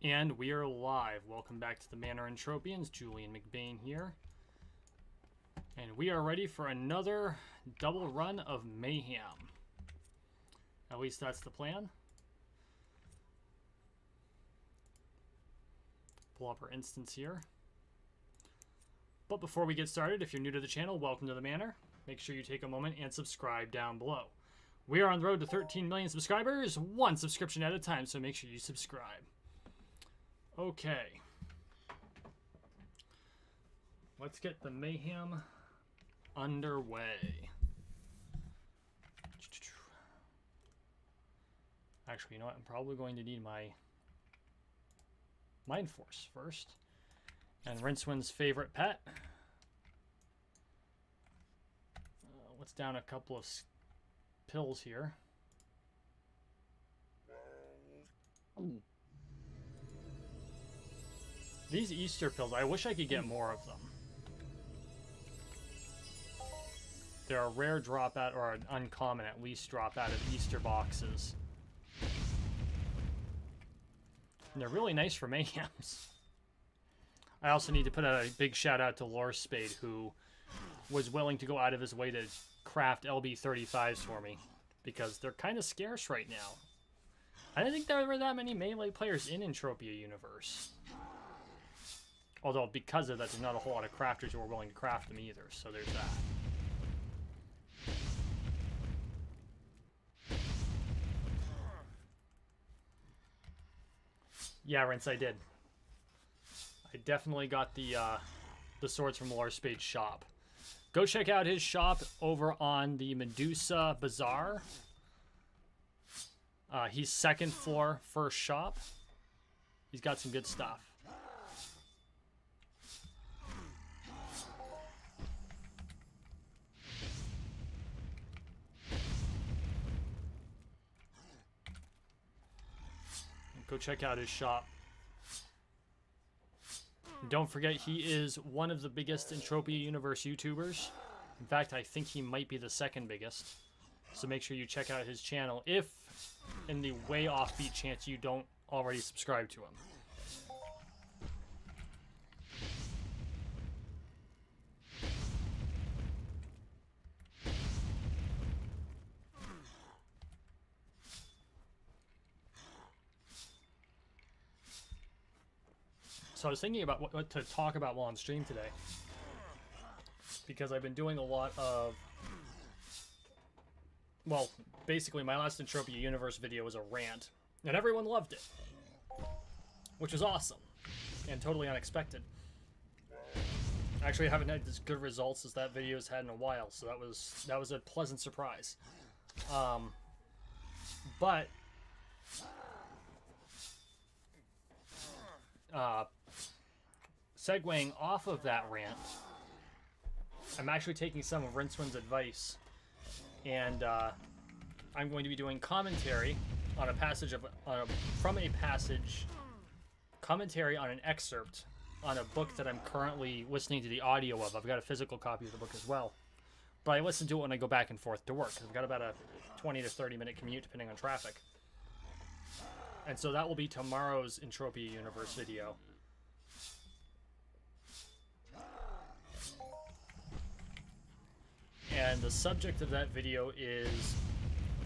And we are live. Welcome back to the Manor Entropians. Julian McBain here. And we are ready for another double run of Mayhem. At least that's the plan. Pull up our instance here. But before we get started, if you're new to the channel, welcome to the Manor. Make sure you take a moment and subscribe down below. We are on the road to 13 million subscribers, one subscription at a time, so make sure you subscribe. Okay. Let's get the Mayhem underway. Actually, you know what? I'm probably going to need my Mind Force first. And Rincewind's favorite pet. Let's down a couple of pills here. These Easter pills, I wish I could get more of them. They're a rare drop out, or an uncommon at least drop out of Easter boxes. And they're really nice for Mayhems. I also need to put a big shout out to Lore Spade, who was willing to go out of his way to craft LB35s for me, because they're kind of scarce right now. I didn't think there were that many melee players in Entropia universe. Although, because of that, there's not a whole lot of crafters who are willing to craft them either, so there's that. Yeah, Rince, I did. I definitely got the swords from Lore Spade's shop. Go check out his shop over on the Medusa Bazaar. He's second floor, first shop. He's got some good stuff. Go check out his shop. Don't forget, he is one of the biggest Entropia Universe YouTubers. In fact, I think he might be the second biggest. So make sure you check out his channel if, in the way offbeat chance, you don't already subscribe to him. So I was thinking about what to talk about while on stream today, because I've been doing a lot of, well, basically my last Entropia Universe video was a rant, and everyone loved it, which was awesome, and totally unexpected. Actually, I haven't had as good results as that video has had in a while, so that was a pleasant surprise. But segueing off of that rant, I'm actually taking some of Rincewind's advice, and I'm going to be doing commentary on a passage of commentary on an excerpt on a book that I'm currently listening to the audio of. I've got a physical copy of the book as well, but I listen to it when I go back and forth to work. I've got about a 20 to 30 minute commute depending on traffic, and so that will be tomorrow's Entropia Universe video. And the subject of that video is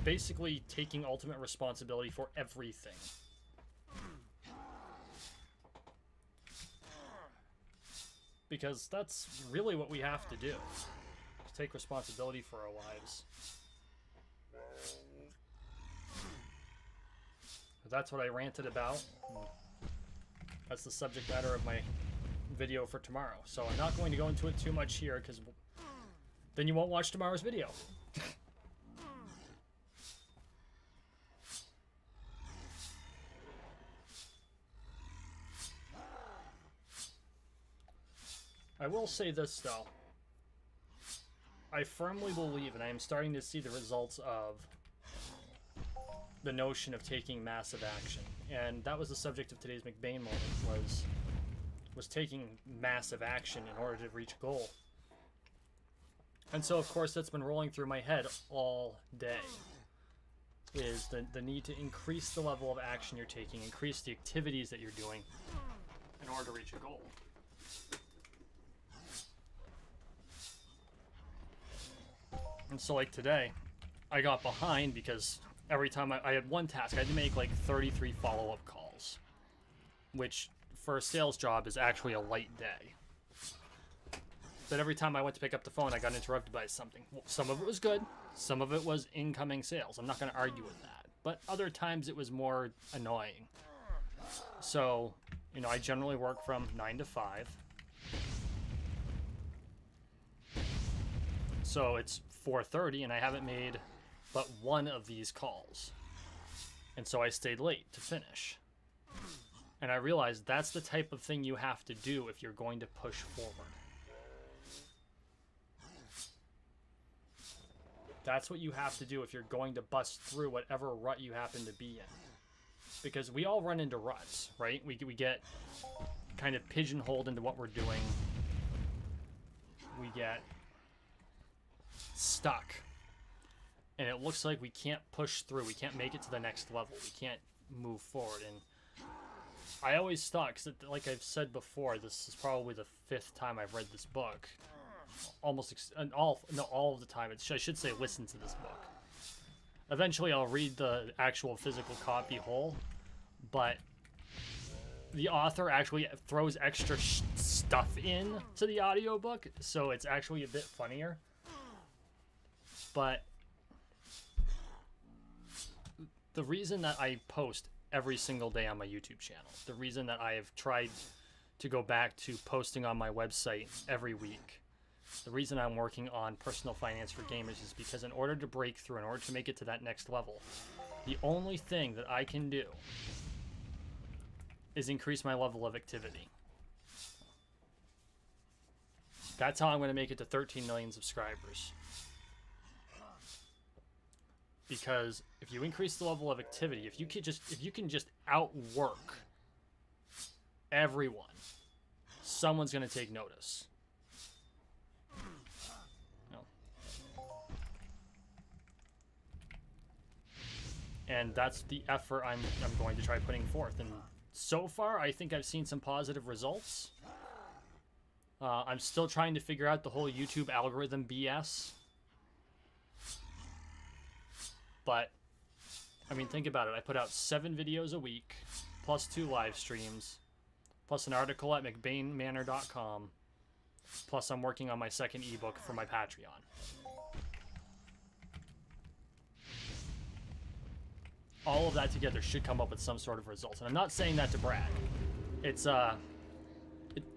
basically taking ultimate responsibility for everything. Because that's really what we have to do, is take responsibility for our lives. That's what I ranted about. That's the subject matter of my video for tomorrow. So I'm not going to go into it too much here, because then you won't watch tomorrow's video. I will say this, though. I firmly believe, and I am starting to see the results of the notion of taking massive action. And that was the subject of today's McBain moment, was taking massive action in order to reach a goal. And so, of course, that's been rolling through my head all day. is the need to increase the level of action you're taking, increase the activities that you're doing in order to reach a goal. And so like today, I got behind because every time I had one task, I had to make like 33 follow-up calls, which for a sales job is actually a light day. But every time I went to pick up the phone, I got interrupted by something. Well, some of it was good. Some of it was incoming sales. I'm not going to argue with that. But other times it was more annoying. So, you know, I generally work from 9 to 5. So it's 4:30 and I haven't made but one of these calls. And so I stayed late to finish. And I realized that's the type of thing you have to do if you're going to push forward. That's what you have to do if you're going to bust through whatever rut you happen to be in. Because we all run into ruts, right? We get kind of pigeonholed into what we're doing. We get stuck. And it looks like we can't push through. We can't make it to the next level. We can't move forward. And I always thought, because like I've said before, this is probably the 5th time I've read this book. Almost all of the time. I should say listen to this book. Eventually I'll read the actual physical copy whole, but the author actually throws extra stuff in to the audiobook, so it's actually a bit funnier. But the reason that I post every single day on my YouTube channel, the reason that I have tried to go back to posting on my website every week, the reason I'm working on personal finance for gamers is because in order to break through, in order to make it to that next level, the only thing that I can do is increase my level of activity. That's how I'm going to make it to 13 million subscribers. Because if you increase the level of activity, if you can just outwork everyone, someone's going to take notice. And that's the effort I'm going to try putting forth. And so far, I think I've seen some positive results. I'm still trying to figure out the whole YouTube algorithm BS. But, I mean, think about it. I put out 7 videos a week, plus 2 live streams, plus an article at mcbainmanor.com, plus I'm working on my second ebook for my Patreon. All of that together should come up with some sort of results. And I'm not saying that to brag. It's,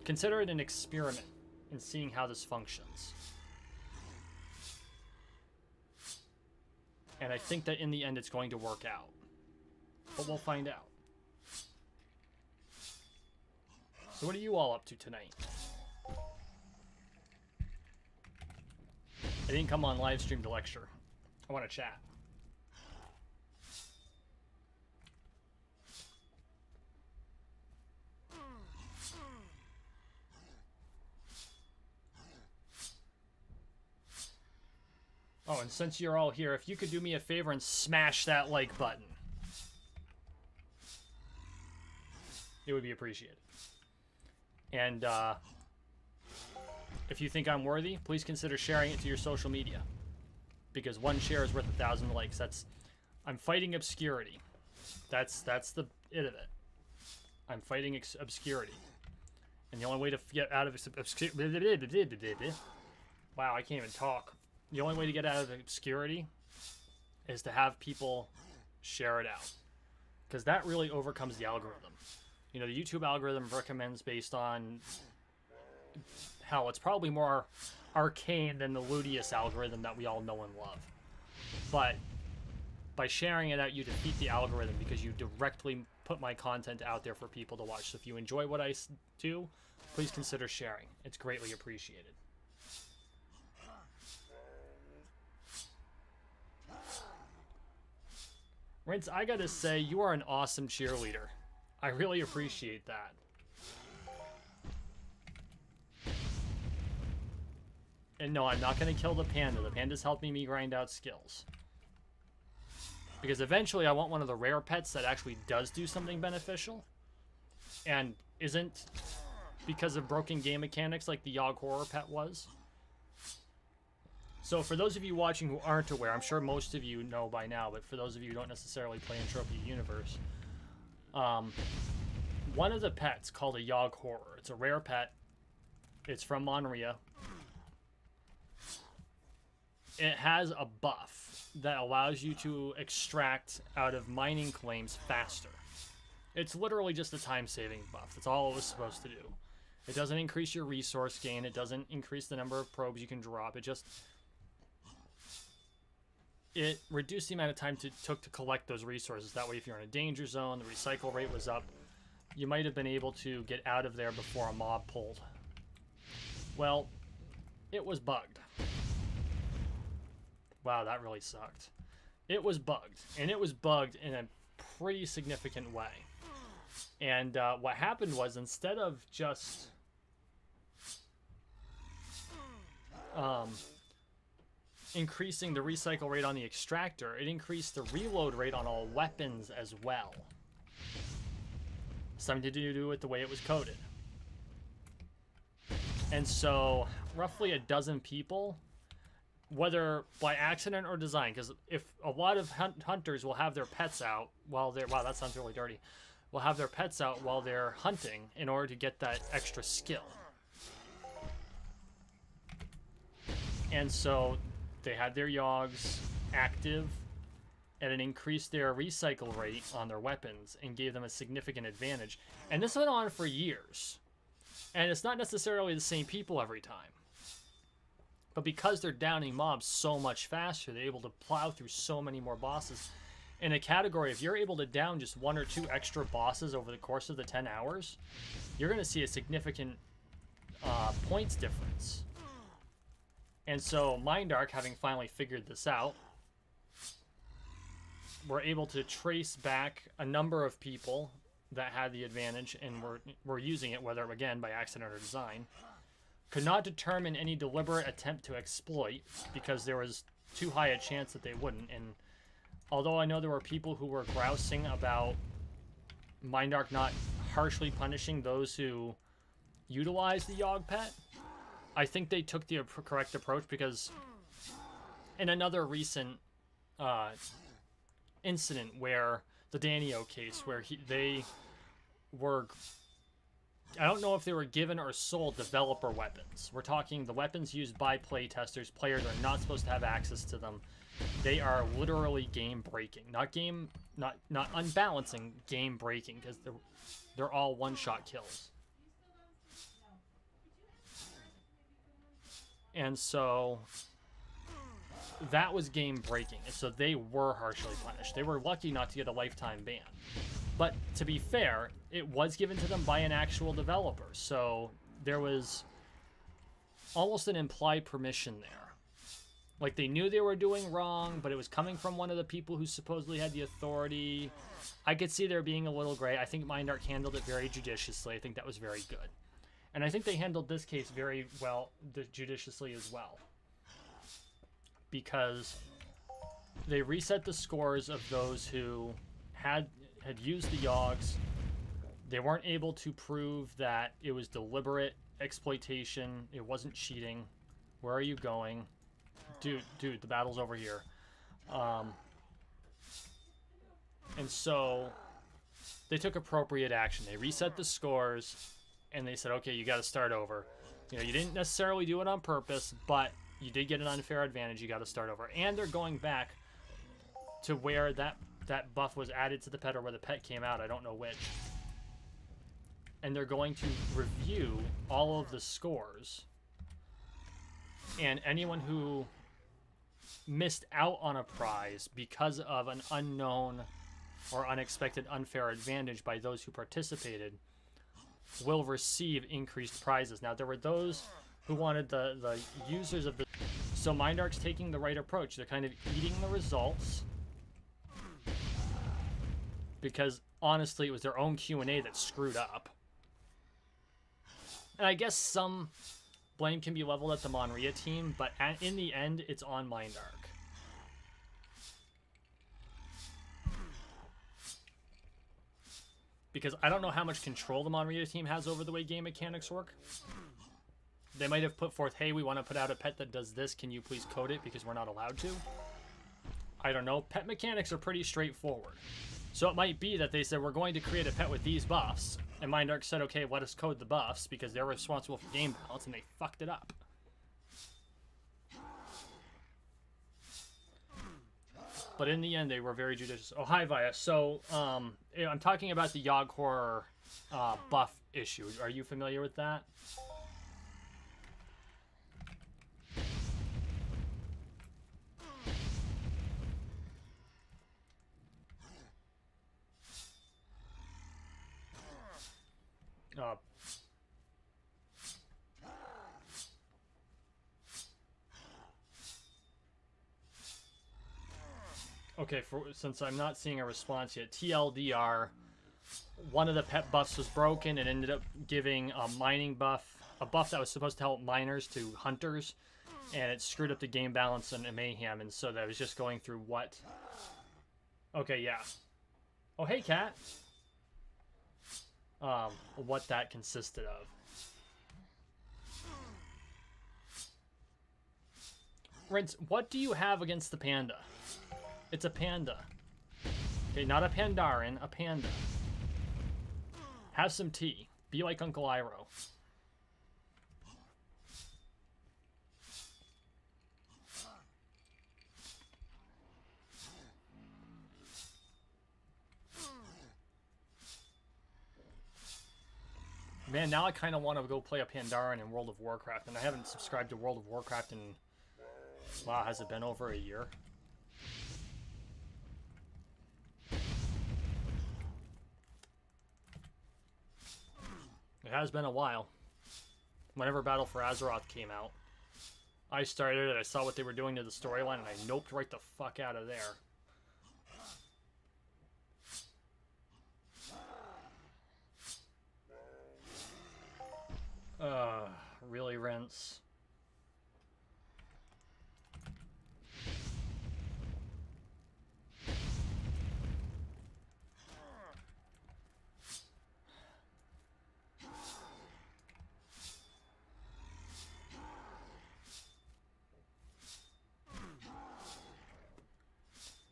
consider it an experiment in seeing how this functions. And I think that in the end it's going to work out. But we'll find out. So what are you all up to tonight? I didn't come on live stream to lecture. I want to chat. Oh, and since you're all here, if you could do me a favor and smash that like button, it would be appreciated. And if you think I'm worthy, please consider sharing it to your social media, because one share is worth 1,000 likes. I'm fighting obscurity. That's the it of it. I'm fighting obscurity, and the only way to get out of obscurity. Wow, I can't even talk. The only way to get out of obscurity is to have people share it out, because that really overcomes the algorithm. You know, the YouTube algorithm recommends based on, hell, it's probably more arcane than the Ludius algorithm that we all know and love. But by sharing it out, you defeat the algorithm, because you directly put my content out there for people to watch. So if you enjoy what I do, please consider sharing. It's greatly appreciated. Rince, I gotta say, you are an awesome cheerleader. I really appreciate that. And no, I'm not gonna kill the panda. The panda's helping me grind out skills. Because eventually I want one of the rare pets that actually does do something beneficial. And isn't because of broken game mechanics like the Yogg Horror pet was. So for those of you watching who aren't aware, I'm sure most of you know by now, but for those of you who don't necessarily play Entropia Universe, one of the pets called a Yogg Horror. It's a rare pet. It's from Monria. It has a buff that allows you to extract out of mining claims faster. It's literally just a time-saving buff. That's all it was supposed to do. It doesn't increase your resource gain. It doesn't increase the number of probes you can drop. It reduced the amount of time it took to collect those resources. That way, if you're in a danger zone, the recycle rate was up. You might have been able to get out of there before a mob pulled. Well, it was bugged. Wow, that really sucked. It was bugged, and it was bugged in a pretty significant way. And what happened was, instead of just increasing the recycle rate on the extractor, it increased the reload rate on all weapons as well. Something to do with the way it was coded. And so, roughly a dozen people, whether by accident or design, because if a lot of hunters will have their pets out while they're, wow, that sounds really dirty, will have their pets out while they're hunting in order to get that extra skill. And so they had their Yoggs active, and it increased their recycle rate on their weapons and gave them a significant advantage. And this went on for years. And it's not necessarily the same people every time. But because they're downing mobs so much faster, they're able to plow through so many more bosses. In a category, if you're able to down just 1 or 2 extra bosses over the course of the 10 hours, you're going to see a significant points difference. And so Mindark, having finally figured this out, were able to trace back a number of people that had the advantage and were using it, whether, again, by accident or design. Could not determine any deliberate attempt to exploit because there was too high a chance that they wouldn't. And although I know there were people who were grousing about Mindark not harshly punishing those who utilize the Yogg pet, I think they took the correct approach, because in another recent incident where the Danio case, where they were, I don't know if they were given or sold developer weapons. We're talking the weapons used by playtesters. Players are not supposed to have access to them. They are literally game breaking, not unbalancing, game breaking, because they're all one-shot kills. And so that was game breaking, and so they were harshly punished. They were lucky not to get a lifetime ban. But to be fair, it was given to them by an actual developer, so there was almost an implied permission there. Like, they knew they were doing wrong, but it was coming from one of the people who supposedly had the authority. I could see there being a little gray. I think Mindark handled it very judiciously. I think that was very good. And I think they handled this case very well, judiciously as well. Because they reset the scores of those who had used the Yoggs. They weren't able to prove that it was deliberate exploitation. It wasn't cheating. Where are you going? Dude, the battle's over here. And so they took appropriate action. They reset the scores, and they said, okay, you got to start over. You know, you didn't necessarily do it on purpose, but you did get an unfair advantage. You got to start over. And they're going back to where that buff was added to the pet, or where the pet came out. I don't know which. And they're going to review all of the scores. And anyone who missed out on a prize because of an unknown or unexpected unfair advantage by those who participated will receive increased prizes. Now, there were those who wanted the users of the... So Mindark's taking the right approach. They're kind of eating the results, because honestly, it was their own Q&A that screwed up. And I guess some blame can be leveled at the Monria team, but in the end, it's on Mindark. because I don't know how much control the Monrita team has over the way game mechanics work. They might have put forth, hey, we want to put out a pet that does this. Can you please code it because we're not allowed to? I don't know. Pet mechanics are pretty straightforward. So it might be that they said, we're going to create a pet with these buffs. And Mindark said, okay, let us code the buffs because they're responsible for game balance, and they fucked it up. But in the end, they were very judicious. Oh, hi, Via. So, I'm talking about the Yogg Horror buff issue. Are you familiar with that? Okay, since I'm not seeing a response yet, TLDR, one of the pet buffs was broken and ended up giving a mining buff, a buff that was supposed to help miners to hunters, and it screwed up the game balance in Mayhem, and so that was just going through what... Okay, yeah. Oh, hey, Cat. What that consisted of. Rince, what do you have against the panda? It's a panda. Okay, not a Pandaren, a panda. Have some tea. Be like Uncle Iroh. Man, now I kind of want to go play a Pandaren in World of Warcraft, and I haven't subscribed to World of Warcraft in... Wow, has it been over a year? It has been a while. Whenever Battle for Azeroth came out, I started it, I saw what they were doing to the storyline, and I noped right the fuck out of there. Really, Rince?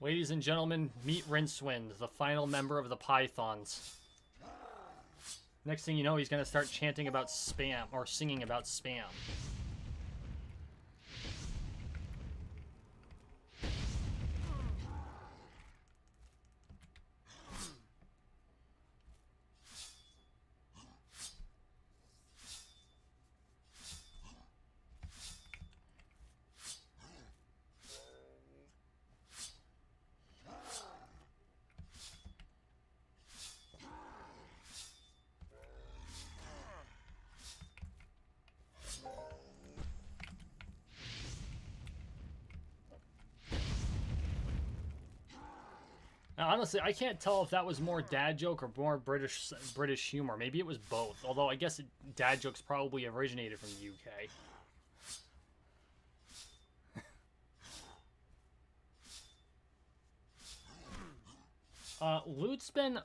Ladies and gentlemen, meet Rincewind, the final member of the Pythons. Next thing you know, he's going to start chanting about spam, or singing about spam. Now, honestly, I can't tell if that was more dad joke or more British humor. Maybe it was both. Although I guess dad jokes probably originated from the UK. Loot's been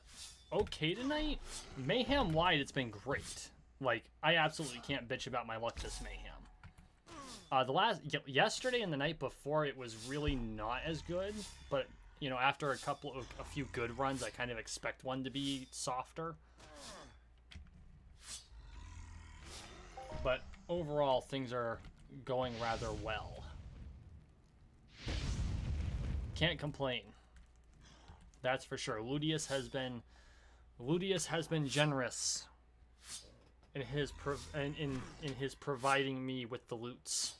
okay tonight. Mayhem wide, it's been great. Like, I absolutely can't bitch about my luck this Mayhem. Yesterday and the night before, it was really not as good, but you know, after a few good runs, I kind of expect one to be softer. But overall, things are going rather well. Can't complain. That's for sure. Ludius has been generous in his providing me with the loots.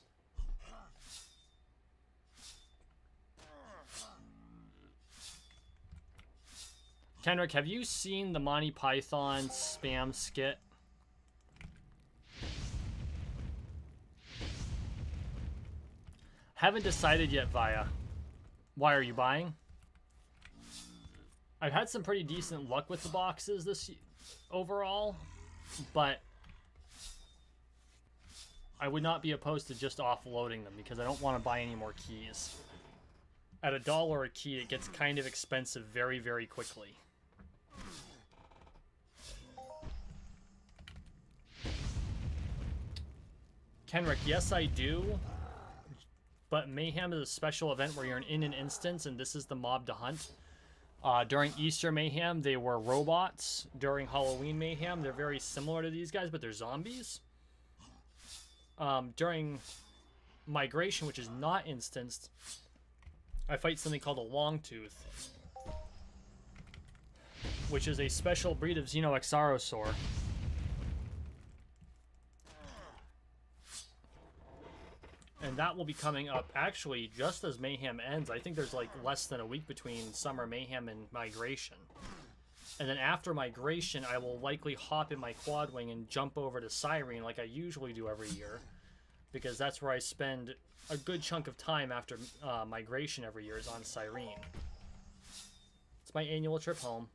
Kendrick, have you seen the Monty Python spam skit? Haven't decided yet, Via. Why are you buying? I've had some pretty decent luck with the boxes overall, but I would not be opposed to just offloading them because I don't want to buy any more keys. At $1 a key, it gets kind of expensive very, very quickly. Kenrick, yes I do. But Mayhem is a special event where you're in an instance, and this is the mob to hunt. During Easter Mayhem, they were robots. During Halloween Mayhem, they're very similar to these guys, but they're zombies. During Migration, which is not instanced, I fight something called a Longtooth, which is a special breed of Xenoexarosaur. And that will be coming up actually just as Mayhem ends. I think there's like less than a week between Summer Mayhem and Migration. And then after Migration, I will likely hop in my quad wing and jump over to Cyrene like I usually do every year. Because that's where I spend a good chunk of time after Migration every year is on Cyrene. It's my annual trip home.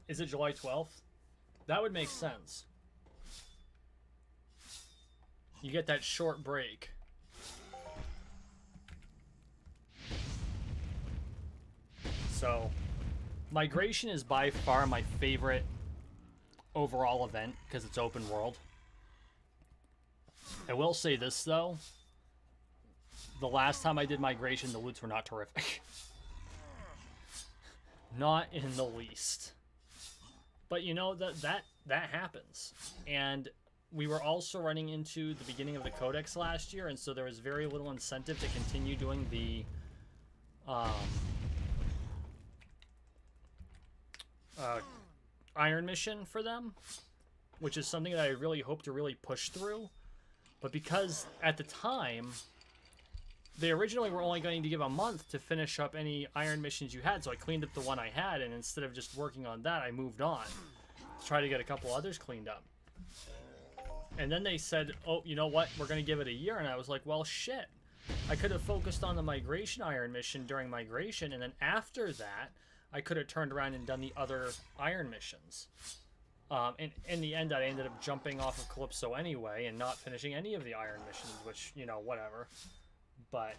Is it July 12th? That would make sense. You get that short break. So, Migration is by far my favorite overall event because it's open world. I will say this though. The last time I did Migration, the loots were not terrific. Not in the least. But you know, that happens. And we were also running into the beginning of the Codex last year, and so there was very little incentive to continue doing the Iron Mission for them, which is something that I really hope to really push through. But because at the time, they originally were only going to give a month to finish up any Iron Missions you had, so I cleaned up the one I had, and instead of just working on that, I moved on to try to get a couple others cleaned up. And then they said, oh, you know what, we're going to give it a year, and I was like, well, shit. I could have focused on the Migration Iron Mission during Migration, and then after that, I could have turned around and done the other Iron Missions. And in the end, I ended up jumping off of Calypso anyway, and not finishing any of the Iron Missions, which, you know, whatever. But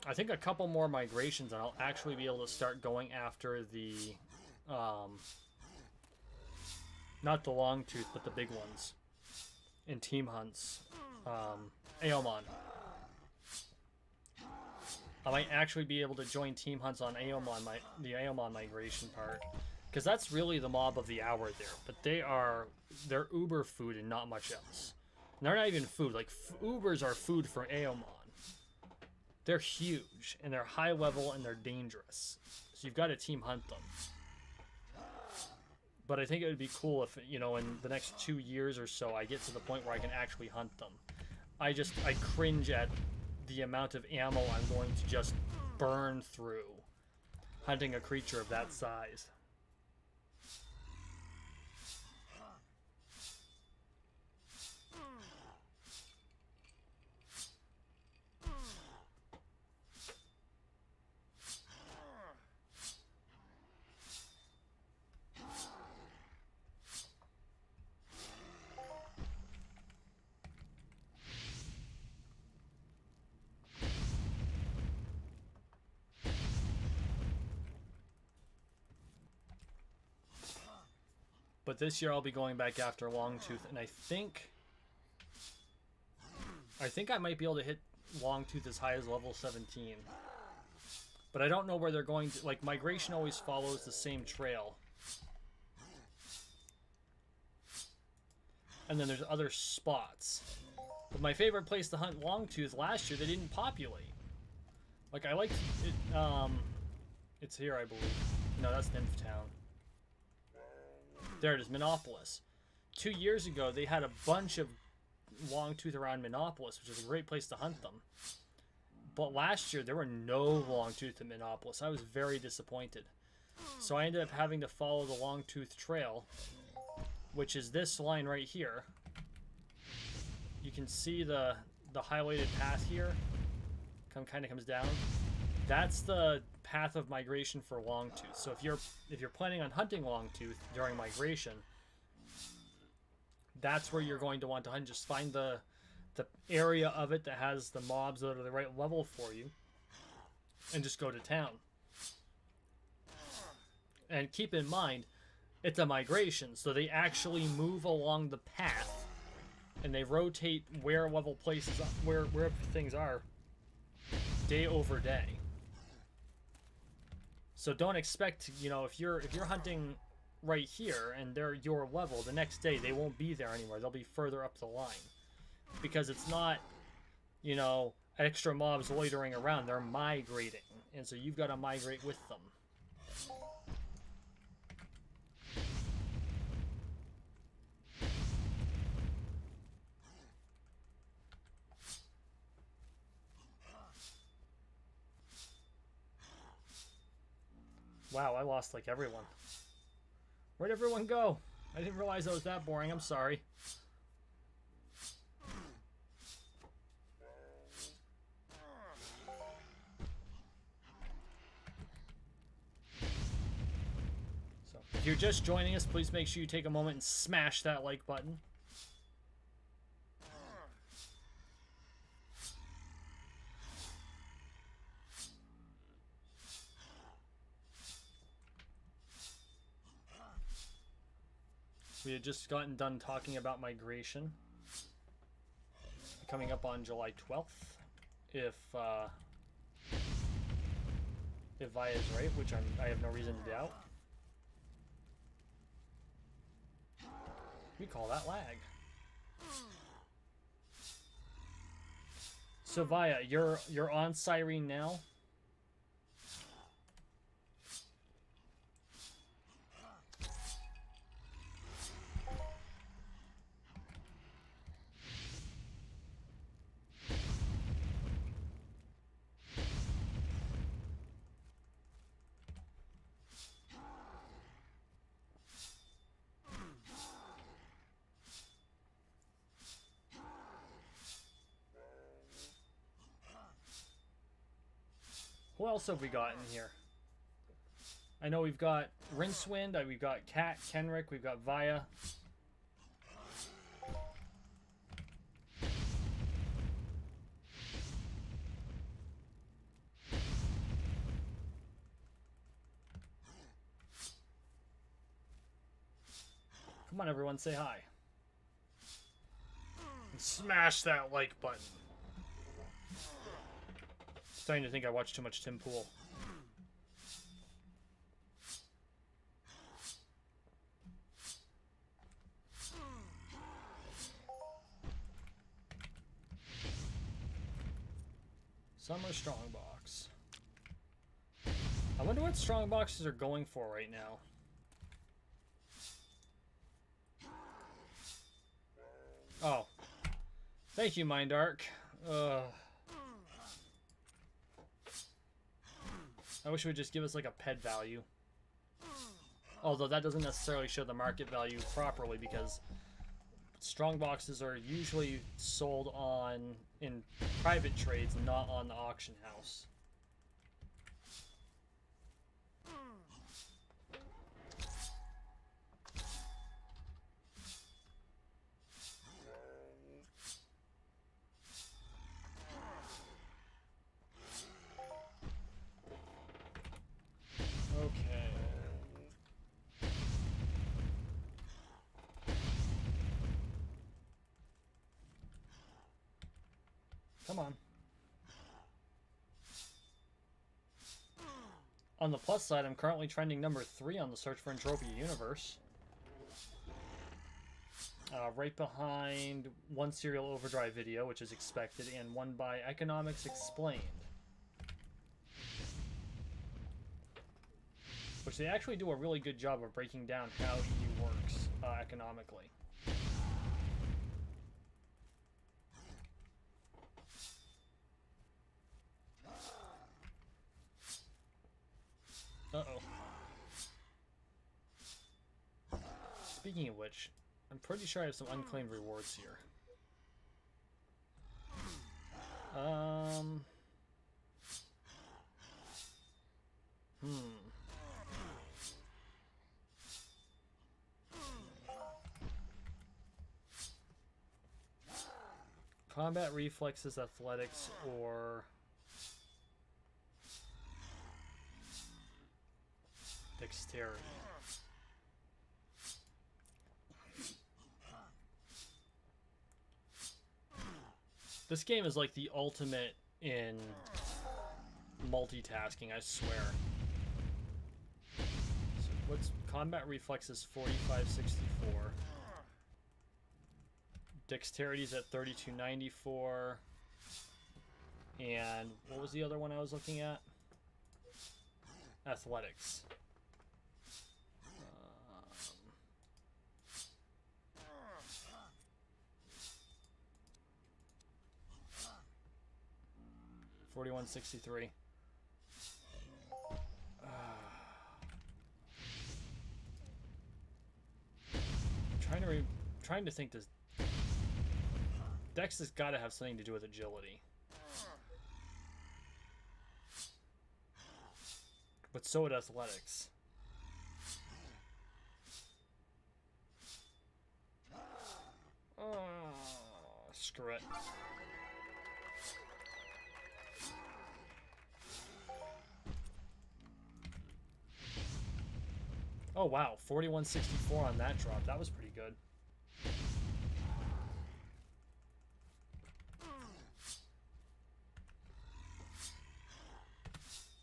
I think a couple more migrations and I'll actually be able to start going after the not the Longtooth, but the big ones in team hunts. Aomon. I might actually be able to join team hunts on Aomon, the Aomon migration part, because that's really the mob of the hour there. But they're uber food and not much else. And they're not even food. Like ubers are food for Aomon. They're huge and they're high level and they're dangerous. So you've got to team hunt them. But I think it would be cool if, you know, in the next 2 years or so, I get to the point where I can actually hunt them. I cringe at the amount of ammo I'm going to just burn through hunting a creature of that size. But this year I'll be going back after Longtooth, and I think I might be able to hit Longtooth as high as level 17. But I don't know where they're going to, like, Migration always follows the same trail. And then there's other spots. But my favorite place to hunt Longtooth last year, they didn't populate. Like, I liked it, it's here, I believe. No, that's Nymph Town. There it is, Minopolis. 2 years ago, they had a bunch of Longtooth around Minopolis, which is a great place to hunt them. But last year, there were no Longtooth at Minopolis. I was very disappointed. So I ended up having to follow the Longtooth Trail, which is this line right here. You can see the highlighted path here. Kind of comes down. That's the path of migration for Longtooth. So if you're planning on hunting Longtooth during migration, that's where you're going to want to hunt. Just find the area of it that has the mobs that are the right level for you, and just go to town. And keep in mind, it's a migration, so they actually move along the path, and they rotate where level places, where things are, day over day. So don't expect, you know, if you're hunting right here and they're your level, the next day they won't be there anymore. They'll be further up the line, because it's not, you know, extra mobs loitering around. They're migrating, and so you've got to migrate with them. Wow, I lost like everyone. Where'd everyone go? I didn't realize that was that boring. I'm sorry. So, if you're just joining us, please make sure you take a moment and smash that like button. We had just gotten done talking about migration. Coming up on July 12th. If Via is right, which I have no reason to doubt. We call that lag. So Via, you're on Cyrene now. Who else have we got in here? I know we've got Rincewind, we've got Kat, Kenrick, we've got Via. Come on, everyone, say hi. And smash that like button. Starting to think I watched too much Tim Pool. Summer Strongbox. I wonder what Strongboxes are going for right now. Oh. Thank you, Mindark. I wish it would just give us like a pet value. Although that doesn't necessarily show the market value properly, because Strongboxes are usually sold in private trades, not on the auction house. Come on. On the plus side, I'm currently trending number 3 on the Search for Entropia universe. Right behind one Serial Overdrive video, which is expected, and one by Economics Explained. Which they actually do a really good job of breaking down how EU works economically. Uh-oh. Speaking of which, I'm pretty sure I have some unclaimed rewards here. Combat reflexes, athletics, or dexterity. This game is like the ultimate in multitasking, I swear. So what's combat reflexes 4564. Dexterity's at 3294. And what was the other one I was looking at? Athletics. 4163. Trying to think. This Dex has got to have something to do with agility, but so would athletics. Screw it. Oh wow, 4164 on that drop. That was pretty good.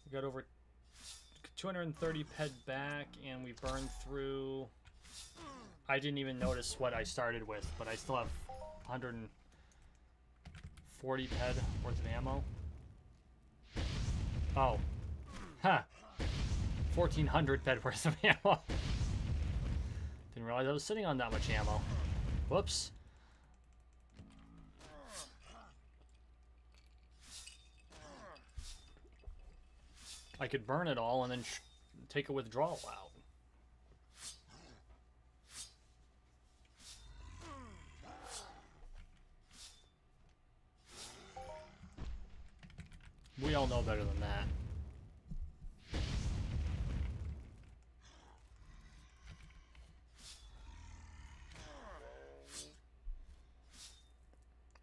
We got over 230 ped back, and we burned through... I didn't even notice what I started with, but I still have 140 ped worth of ammo. Oh. Huh. 1,400 ped worth of ammo. Didn't realize I was sitting on that much ammo. Whoops. I could burn it all and then take a withdrawal out. We all know better than that.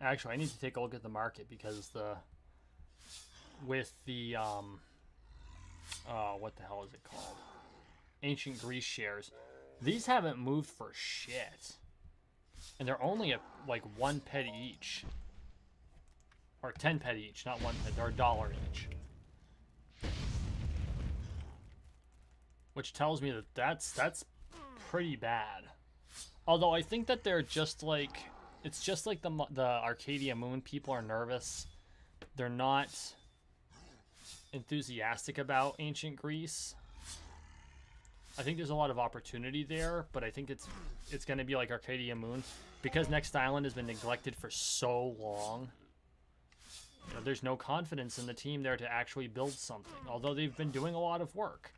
Actually, I need to take a look at the market because with the what the hell is it called? Ancient Greece shares. These haven't moved for shit. And they're only at like 1 ped each. Or 10 ped each, not 1 ped. They're $1 each. Which tells me that that's pretty bad. Although I think that they're just like... It's just like the Arcadia Moon people are nervous. They're not enthusiastic about ancient Greece. I think there's a lot of opportunity there, but I think it's going to be like Arcadia Moon because Next Island has been neglected for so long. You know, there's no confidence in the team there to actually build something, although they've been doing a lot of work.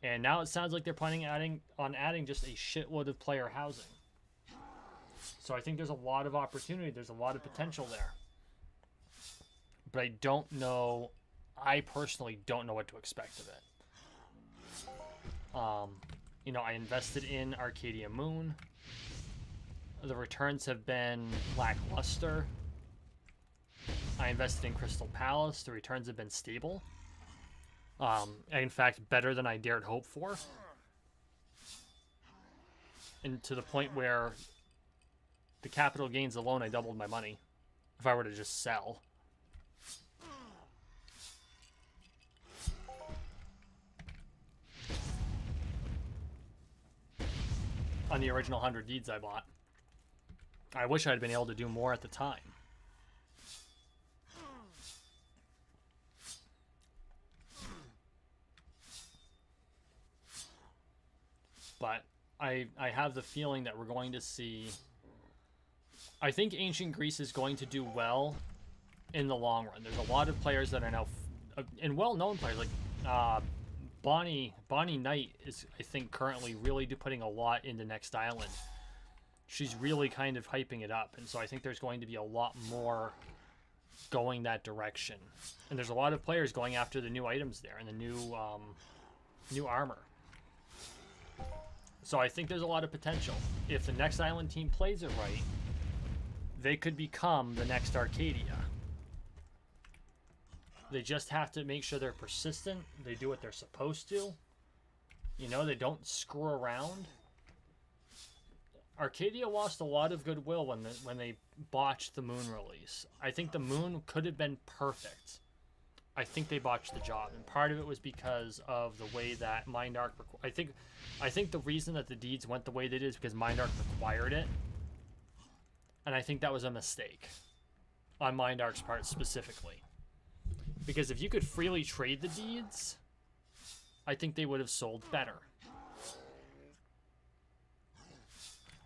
And now it sounds like they're planning on adding just a shitload of player housing. So I think there's a lot of opportunity. There's a lot of potential there. But I don't know... I personally don't know what to expect of it. You know, I invested in Arcadia Moon. The returns have been lackluster. I invested in Crystal Palace. The returns have been stable. In fact, better than I dared hope for. And to the point where the capital gains alone, I doubled my money if I were to just sell. On the original 100 deeds I bought. I wish I'd been able to do more at the time. But I have the feeling that we're going to see... I think Ancient Greece is going to do well in the long run. There's a lot of players that are now... and well-known players, like Bonnie Knight is, I think, currently really putting a lot into Next Island. She's really kind of hyping it up, and so I think there's going to be a lot more going that direction. And there's a lot of players going after the new items there, and the new new armor. So I think there's a lot of potential. If the next Island team plays it right, they could become the next Arcadia. They just have to make sure they're persistent. They do what they're supposed to. You know, they don't screw around. Arcadia lost a lot of goodwill when they botched the Moon release. I think the Moon could have been perfect. I think they botched the job, and part of it was because of the way that Mindarch. I think the reason that the deeds went the way they did is because Mindarch required it, and I think that was a mistake on Mindarch's part specifically. Because if you could freely trade the deeds, I think they would have sold better.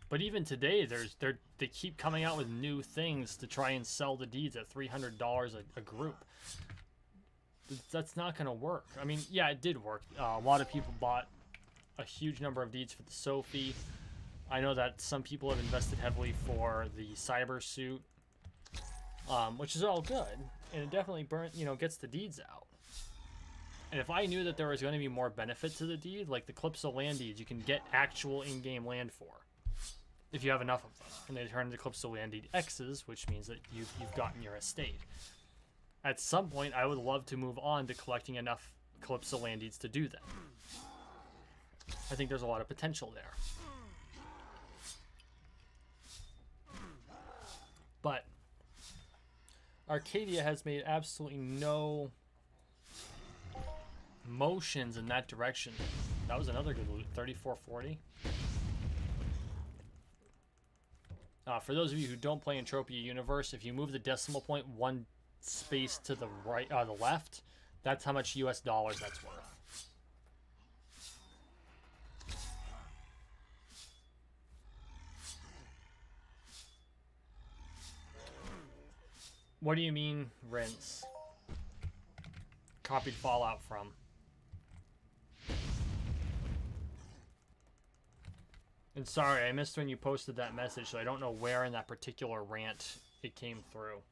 But even today, they keep coming out with new things to try and sell the deeds at $300 a group. That's not going to work. I mean, yeah, it did work. A lot of people bought a huge number of deeds for the Sophie. I know that some people have invested heavily for the cyber suit, which is all good, and it definitely gets the deeds out. And if I knew that there was going to be more benefit to the deed, like the Calypso land deeds, you can get actual in-game land for, if you have enough of them, and they turn into Calypso land deed X's, which means that you've gotten your estate. At some point, I would love to move on to collecting enough Calypso land deeds to do that. I think there's a lot of potential there. But Arcadia has made absolutely no motions in that direction. That was another good loot, 3440. For those of you who don't play Entropia Universe, if you move the decimal point one space to the right, the left, that's how much US dollars that's worth. What do you mean, rinse? Copied Fallout from? And sorry, I missed when you posted that message, so I don't know where in that particular rant it came through.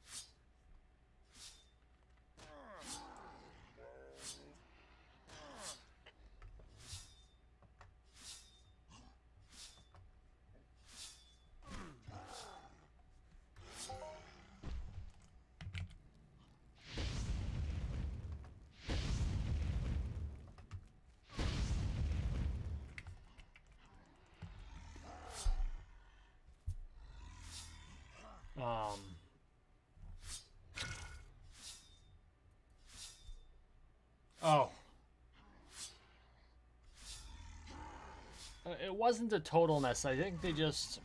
Oh. It wasn't a total mess. I think they just...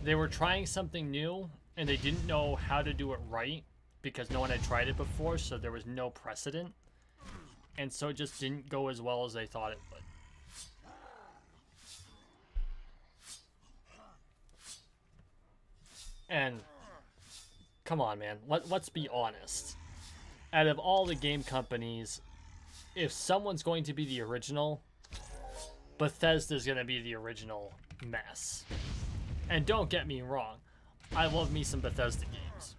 They were trying something new, and they didn't know how to do it right, because no one had tried it before, so there was no precedent. And so it just didn't go as well as they thought it would. And... Come on, man. Let's be honest. Out of all the game companies, if someone's going to be the original, Bethesda's going to be the original mess. And don't get me wrong, I love me some Bethesda games.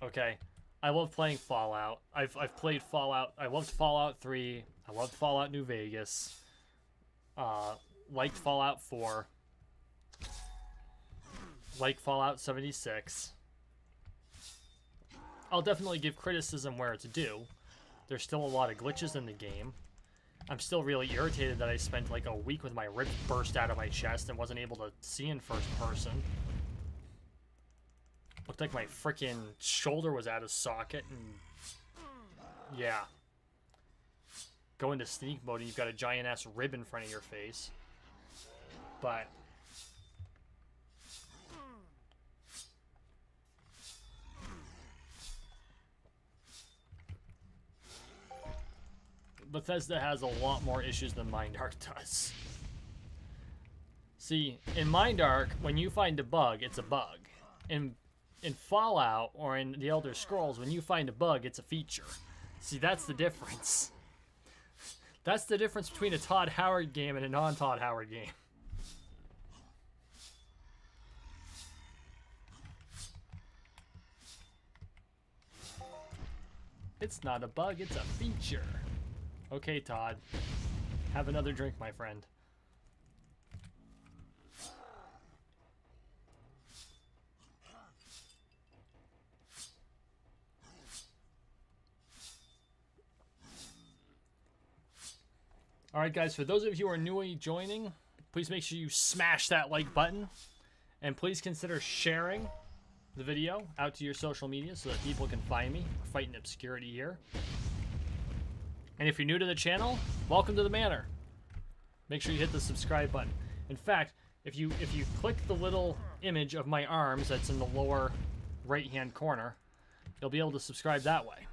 Okay? I love playing Fallout. I've played Fallout. I loved Fallout 3. I loved Fallout New Vegas. Liked Fallout 4. Liked Fallout 76. I'll definitely give criticism where it's due. There's still a lot of glitches in the game. I'm still really irritated that I spent like a week with my ribs burst out of my chest and wasn't able to see in first person. Looked like my freaking shoulder was out of socket, and yeah. Go into sneak mode and you've got a giant ass rib in front of your face. But Bethesda has a lot more issues than Mindarch does. See, in Mindarch, when you find a bug, it's a bug. In Fallout or in the Elder Scrolls, when you find a bug, it's a feature. See, that's the difference. That's the difference between a Todd Howard game and a non-Todd Howard game. It's not a bug, it's a feature. Okay, Todd. Have another drink, my friend. Alright guys, for those of you who are newly joining, please make sure you smash that like button. And please consider sharing the video out to your social media so that people can find me. We're fighting obscurity here. And if you're new to the channel, welcome to the manor. Make sure you hit the subscribe button. In fact, if you click the little image of my arms that's in the lower right-hand corner, you'll be able to subscribe that way.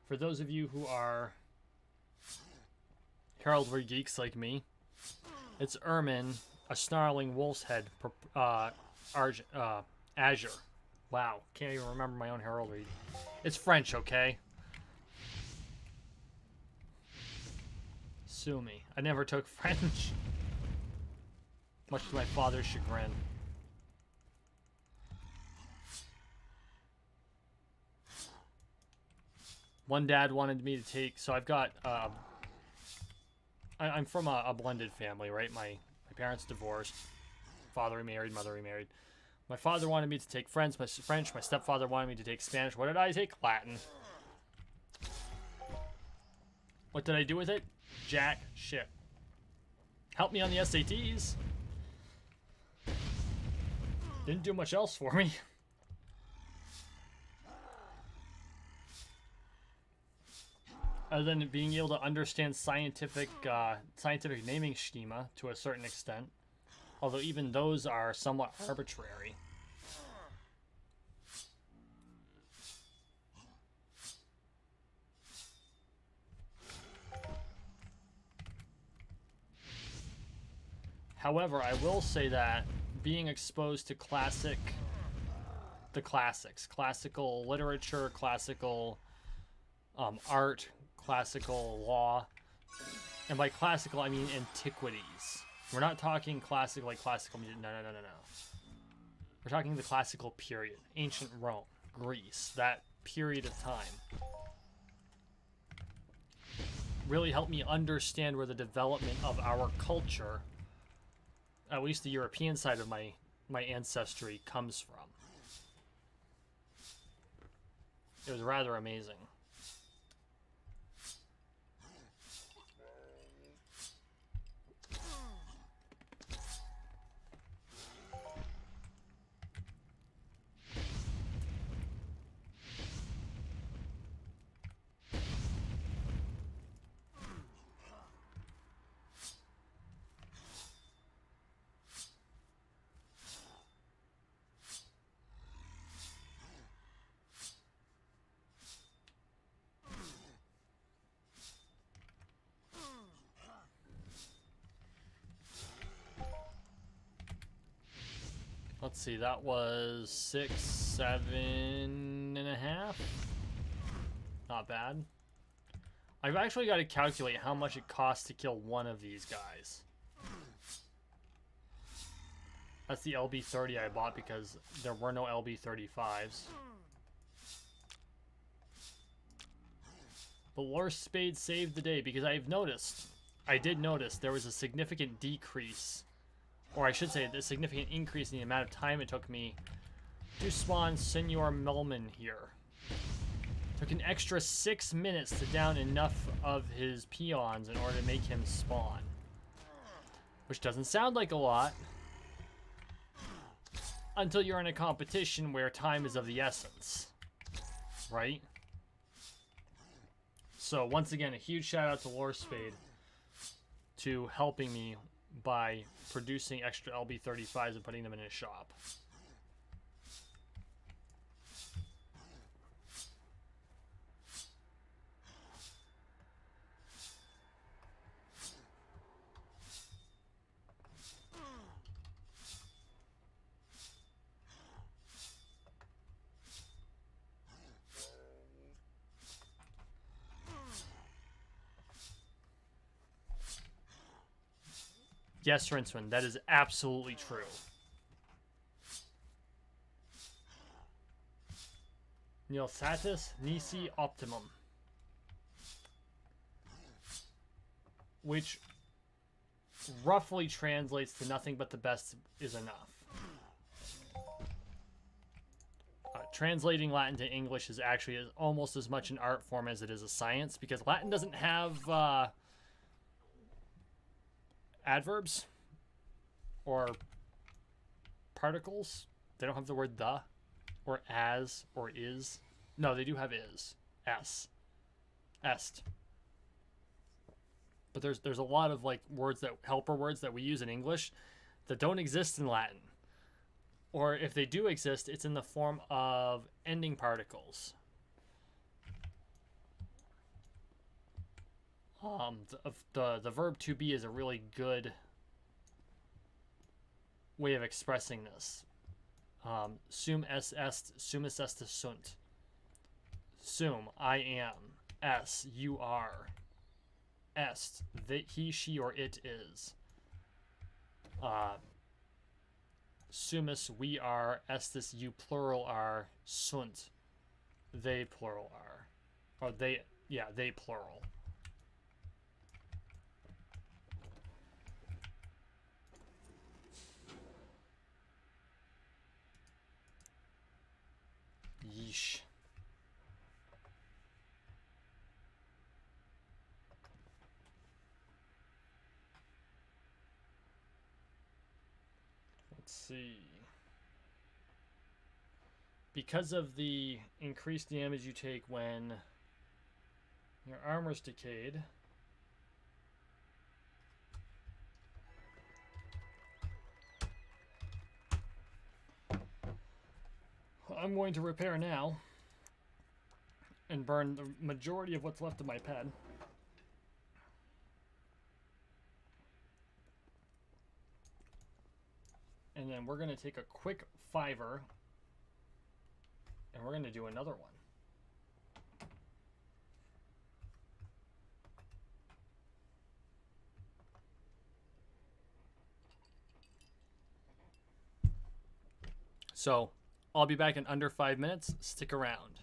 For those of you who are heraldry geeks like me, it's Ermine, a snarling wolf's head, Azure. Wow, can't even remember my own heraldry. It's French, okay? Sue me. I never took French. Much to my father's chagrin. One dad wanted me to take, so I've got, I'm from a blended family, right? My parents divorced. Father remarried, mother remarried. My father wanted me to take French. My stepfather wanted me to take Spanish. What did I take? Latin. What did I do with it? Jack shit. Help me on the SATs. Didn't do much else for me. Other than being able to understand scientific naming schema to a certain extent. Although even those are somewhat arbitrary. However, I will say that being exposed to the classics, classical literature, classical art, classical law, and by classical I mean antiquities. We're not talking classic like classical music. No. We're talking the classical period, ancient Rome, Greece, that period of time. Really helped me understand where the development of our culture, at least the European side of my ancestry, comes from. It was rather amazing. Let's see, that was 6, 7.5. Not bad. I've actually got to calculate how much it costs to kill one of these guys. That's the LB30 I bought because there were no LB35s. But Lore Spade saved the day because I did notice there was a significant decrease, or I should say a significant increase in the amount of time it took me to spawn Senor Melman here. Took an extra 6 minutes to down enough of his peons in order to make him spawn. Which doesn't sound like a lot, until you're in a competition where time is of the essence, right? So once again, a huge shout out to Lore Spade to helping me by producing extra LB35s and putting them in his shop. Yes, Rinsman, that is absolutely true. Nil satis nisi optimum. Which roughly translates to nothing but the best is enough. Translating Latin to English is actually almost as much an art form as it is a science, because Latin doesn't have adverbs or particles. They don't have the word the or as or is. No, they do have is. S. Est. But there's a lot of like words that helper words that we use in English that don't exist in Latin. Or if they do exist, it's in the form of ending particles. The verb to be is a really good way of expressing this. Sum es est, sumus est sunt. Sum, I am. Es, you are. Est, that he, she, or it is. Sumus, we are. Estis, you plural are. Sunt, they plural are. Or they, yeah, they plural. Yeesh. Let's see. Because of the increased damage you take when your armor's decayed, I'm going to repair now and burn the majority of what's left of my pad. And then we're going to take a quick 5-er and we're going to do another one. So I'll be back in under 5 minutes. Stick around.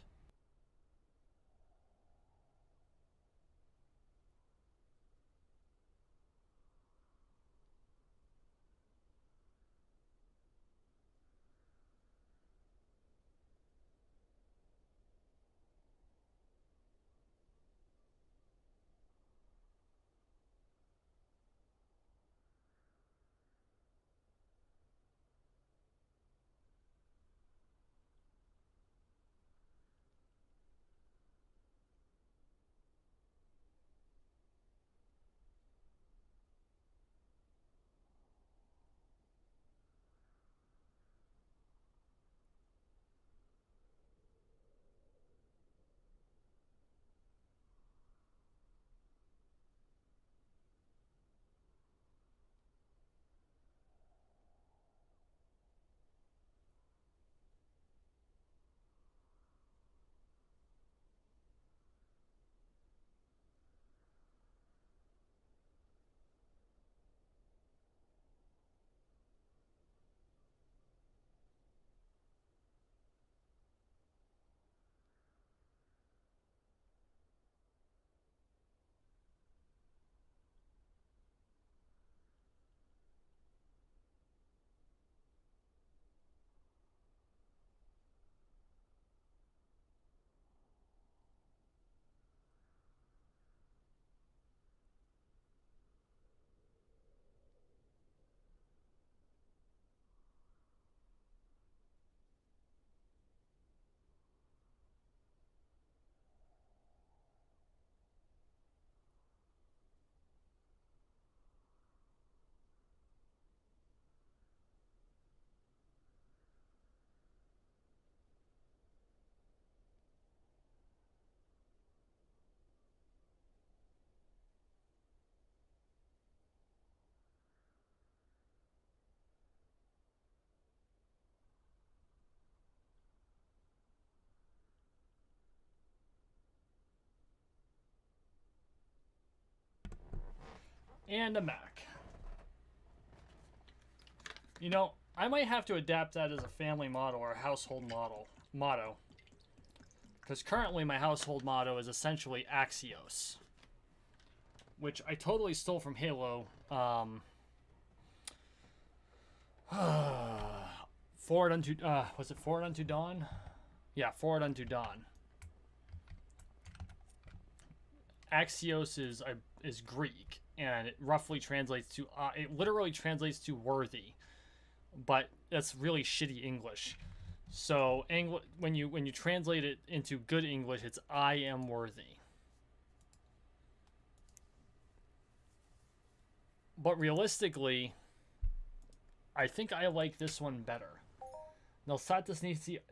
And a Mac. You know, I might have to adapt that as a family motto or a household motto. Because currently my household motto is essentially Axios, which I totally stole from Halo. Forward unto, was it Forward unto Dawn? Yeah, Forward unto Dawn. Axios is Greek, and it roughly translates to, it literally translates to worthy, but that's really shitty English. So when you translate it into good English, it's I am worthy. But realistically, I think I like this one better. Nulsatis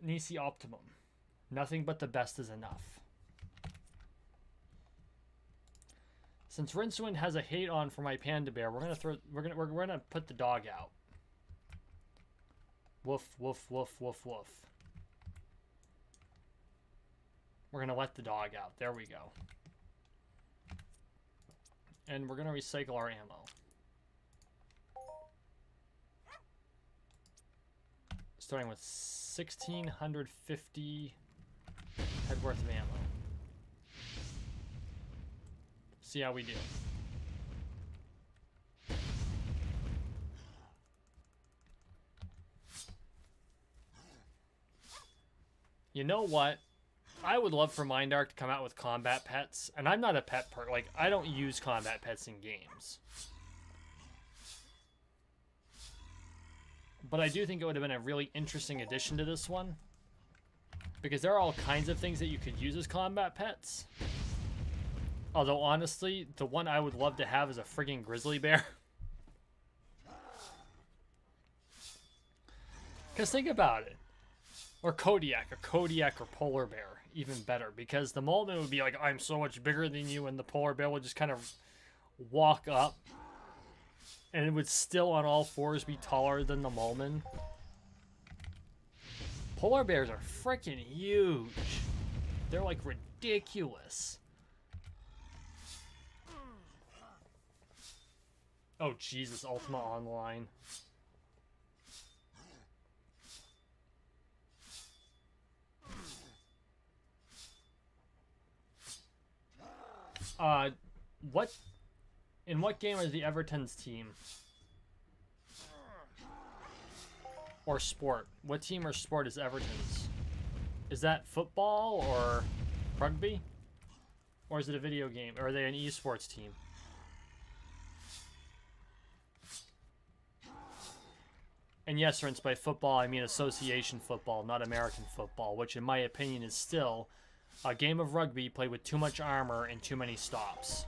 nisi optimum. Nothing but the best is enough. Since Rincewind has a hate on for my panda bear, we're gonna put the dog out. Woof, woof, woof, woof, woof. We're gonna let the dog out. There we go. And we're gonna recycle our ammo. Starting with 1,650 head worth of ammo. See how we do. You know what? I would love for Mindark to come out with combat pets, and I'm not a pet per like I don't use combat pets in games. But I do think it would have been a really interesting addition to this one, because there are all kinds of things that you could use as combat pets. Although honestly, the one I would love to have is a friggin' grizzly bear. Because think about it. Or Kodiak, a Kodiak or polar bear, even better. Because the Molden would be like, I'm so much bigger than you, and the polar bear would just kind of walk up. And it would still on all fours be taller than the Molden. Polar bears are freaking huge. They're like ridiculous. Oh Jesus, Ultima Online. In what game is the Everton's team? Or sport? What team or sport is Everton's? Is that football or rugby? Or is it a video game? Or are they an esports team? And yes, Rince, by football, I mean association football, not American football, which in my opinion is still a game of rugby played with too much armor and too many stops.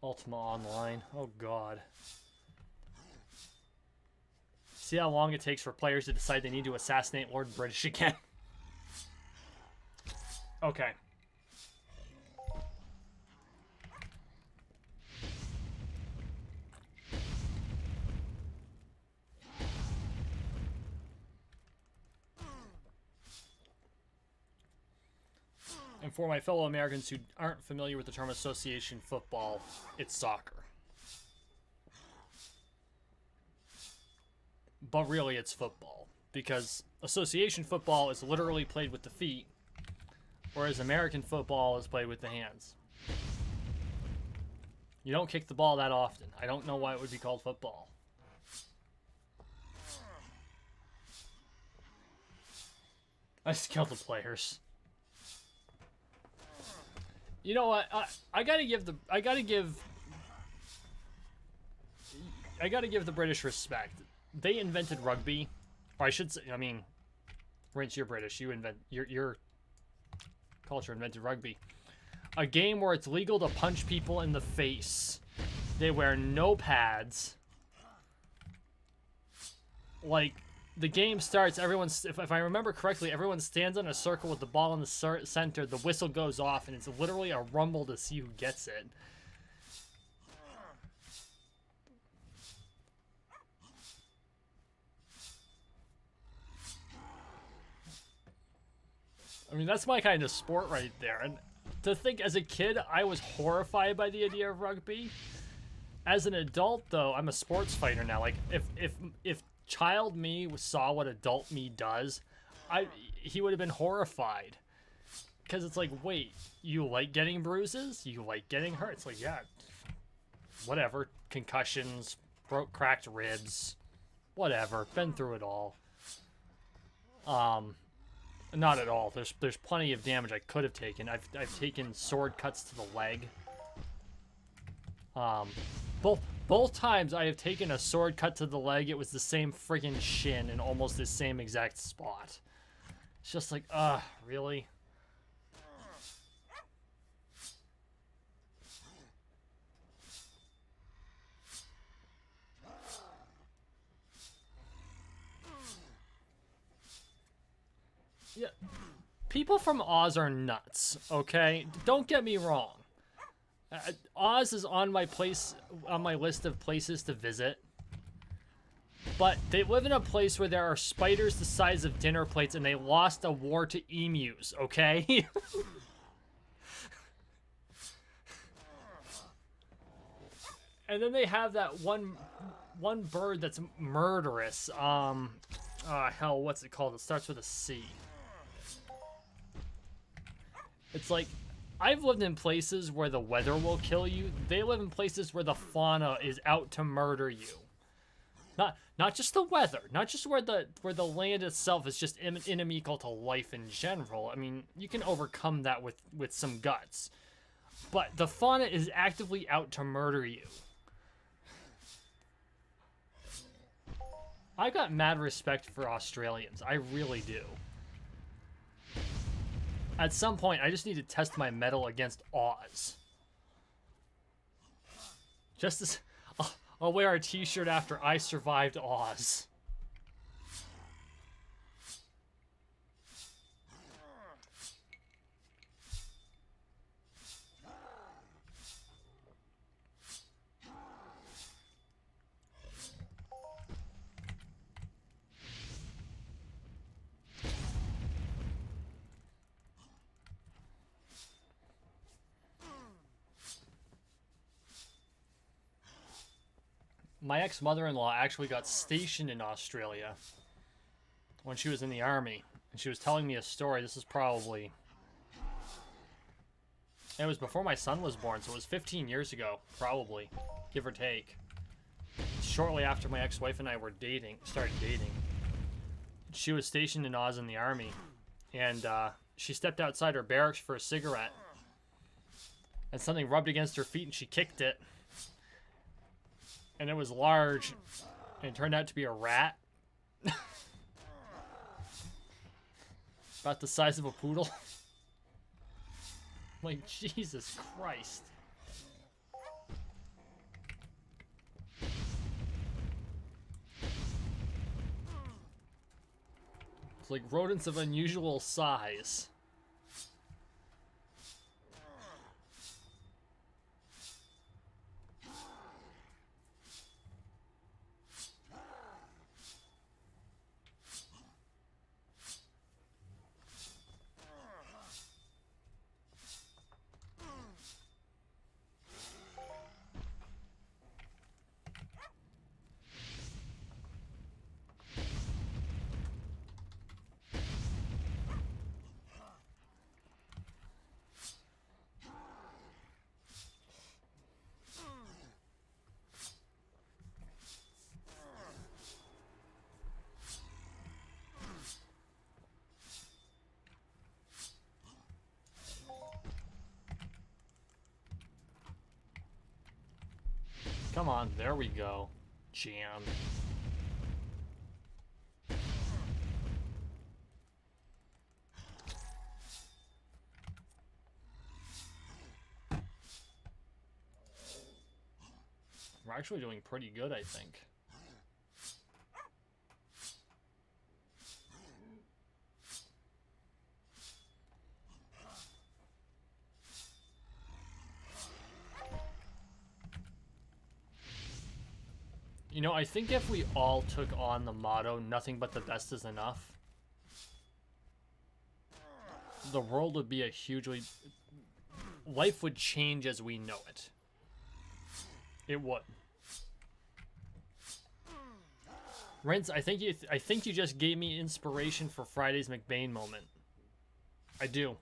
Ultima Online. Oh god. See how long it takes for players to decide they need to assassinate Lord British again. Okay. And for my fellow Americans who aren't familiar with the term association football, it's soccer. But really it's football, because association football is literally played with the feet, whereas American football is played with the hands. You don't kick the ball that often. I don't know why it would be called football. I just killed the players. You know what? I gotta give the British respect. They invented rugby, or I should say, I mean, Rince, you're British. Your culture invented rugby. A game where it's legal to punch people in the face. They wear no pads. Like, the game starts, if I remember correctly, everyone stands in a circle with the ball in the center, the whistle goes off, and it's literally a rumble to see who gets it. I mean, that's my kind of sport right there. And to think as a kid, I was horrified by the idea of rugby. As an adult, though, I'm a sports fighter now. Like, if child me saw what adult me does, he would have been horrified. Because it's like, wait, you like getting bruises? You like getting hurt? It's like, yeah, whatever. Concussions, cracked ribs, whatever. Been through it all. Not at all. There's plenty of damage I could have taken. I've taken sword cuts to the leg. Both times I have taken a sword cut to the leg, it was the same friggin' shin in almost the same exact spot. It's just like, really? Yeah, people from Oz are nuts, okay? Don't get me wrong. Oz is on my list of places to visit. But they live in a place where there are spiders the size of dinner plates and they lost a war to emus, okay? And then they have that one bird that's murderous. Hell, what's it called? It starts with a C. It's like, I've lived in places where the weather will kill you. They live in places where the fauna is out to murder you. Not just the weather, not just where the land itself is just inimical to life in general. I mean, you can overcome that with some guts. But the fauna is actively out to murder you. I got mad respect for Australians. I really do. At some point, I just need to test my mettle against Oz. Just as... I'll wear a t-shirt after I survived Oz. My ex-mother-in-law actually got stationed in Australia when she was in the army. And she was telling me a story. This is probably... It was before my son was born, so it was 15 years ago, probably, give or take. Shortly after my ex-wife and I started dating. She was stationed in Oz in the army. And she stepped outside her barracks for a cigarette. And something rubbed against her feet and she kicked it. And it was large, and it turned out to be a rat. About the size of a poodle. Like, Jesus Christ. It's like rodents of unusual size. Come on, there we go. Jam. We're actually doing pretty good, I think. You know, I think if we all took on the motto, nothing but the best is enough, the world would be a hugely... life would change as we know it. It would. Rince, I think you just gave me inspiration for Friday's McBain moment. I do.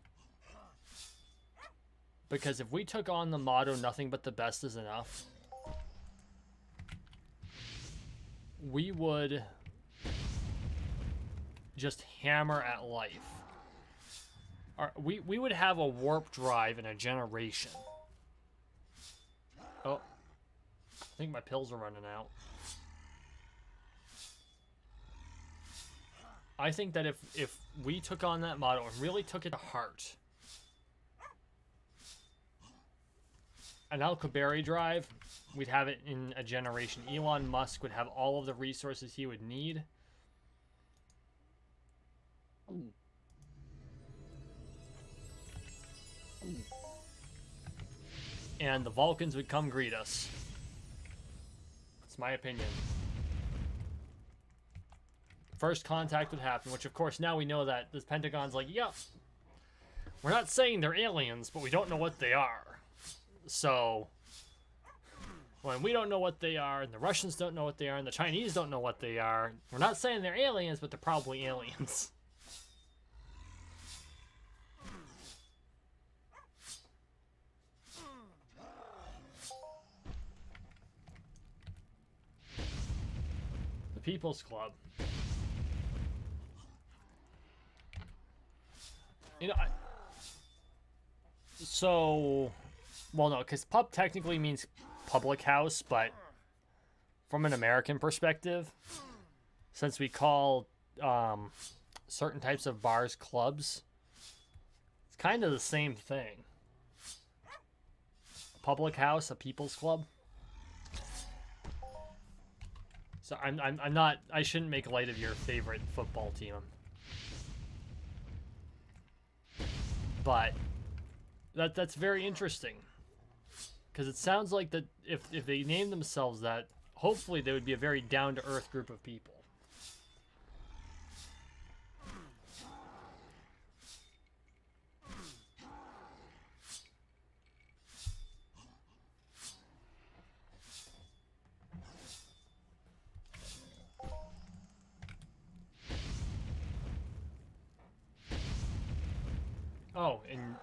Because if we took on the motto, nothing but the best is enough, we would just hammer at life. We would have a warp drive in a generation. Oh. I think my pills are running out. I think that if we took on that motto and really took it to heart, an Alcubierre drive, we'd have it in a generation. Elon Musk would have all of the resources he would need. And the Vulcans would come greet us. That's my opinion. First contact would happen, which of course now we know that the Pentagon's like, yep, we're not saying they're aliens, but we don't know what they are. So, when we don't know what they are, and the Russians don't know what they are, and the Chinese don't know what they are, we're not saying they're aliens, but they're probably aliens. The People's Club. You know, well, no, because pub technically means public house, but from an American perspective, since we call certain types of bars clubs, it's kind of the same thing. A public house, a people's club. So I'm not. I shouldn't make light of your favorite football team. But that's very interesting, because it sounds like that if they name themselves that, hopefully they would be a very down-to-earth group of people. Oh, and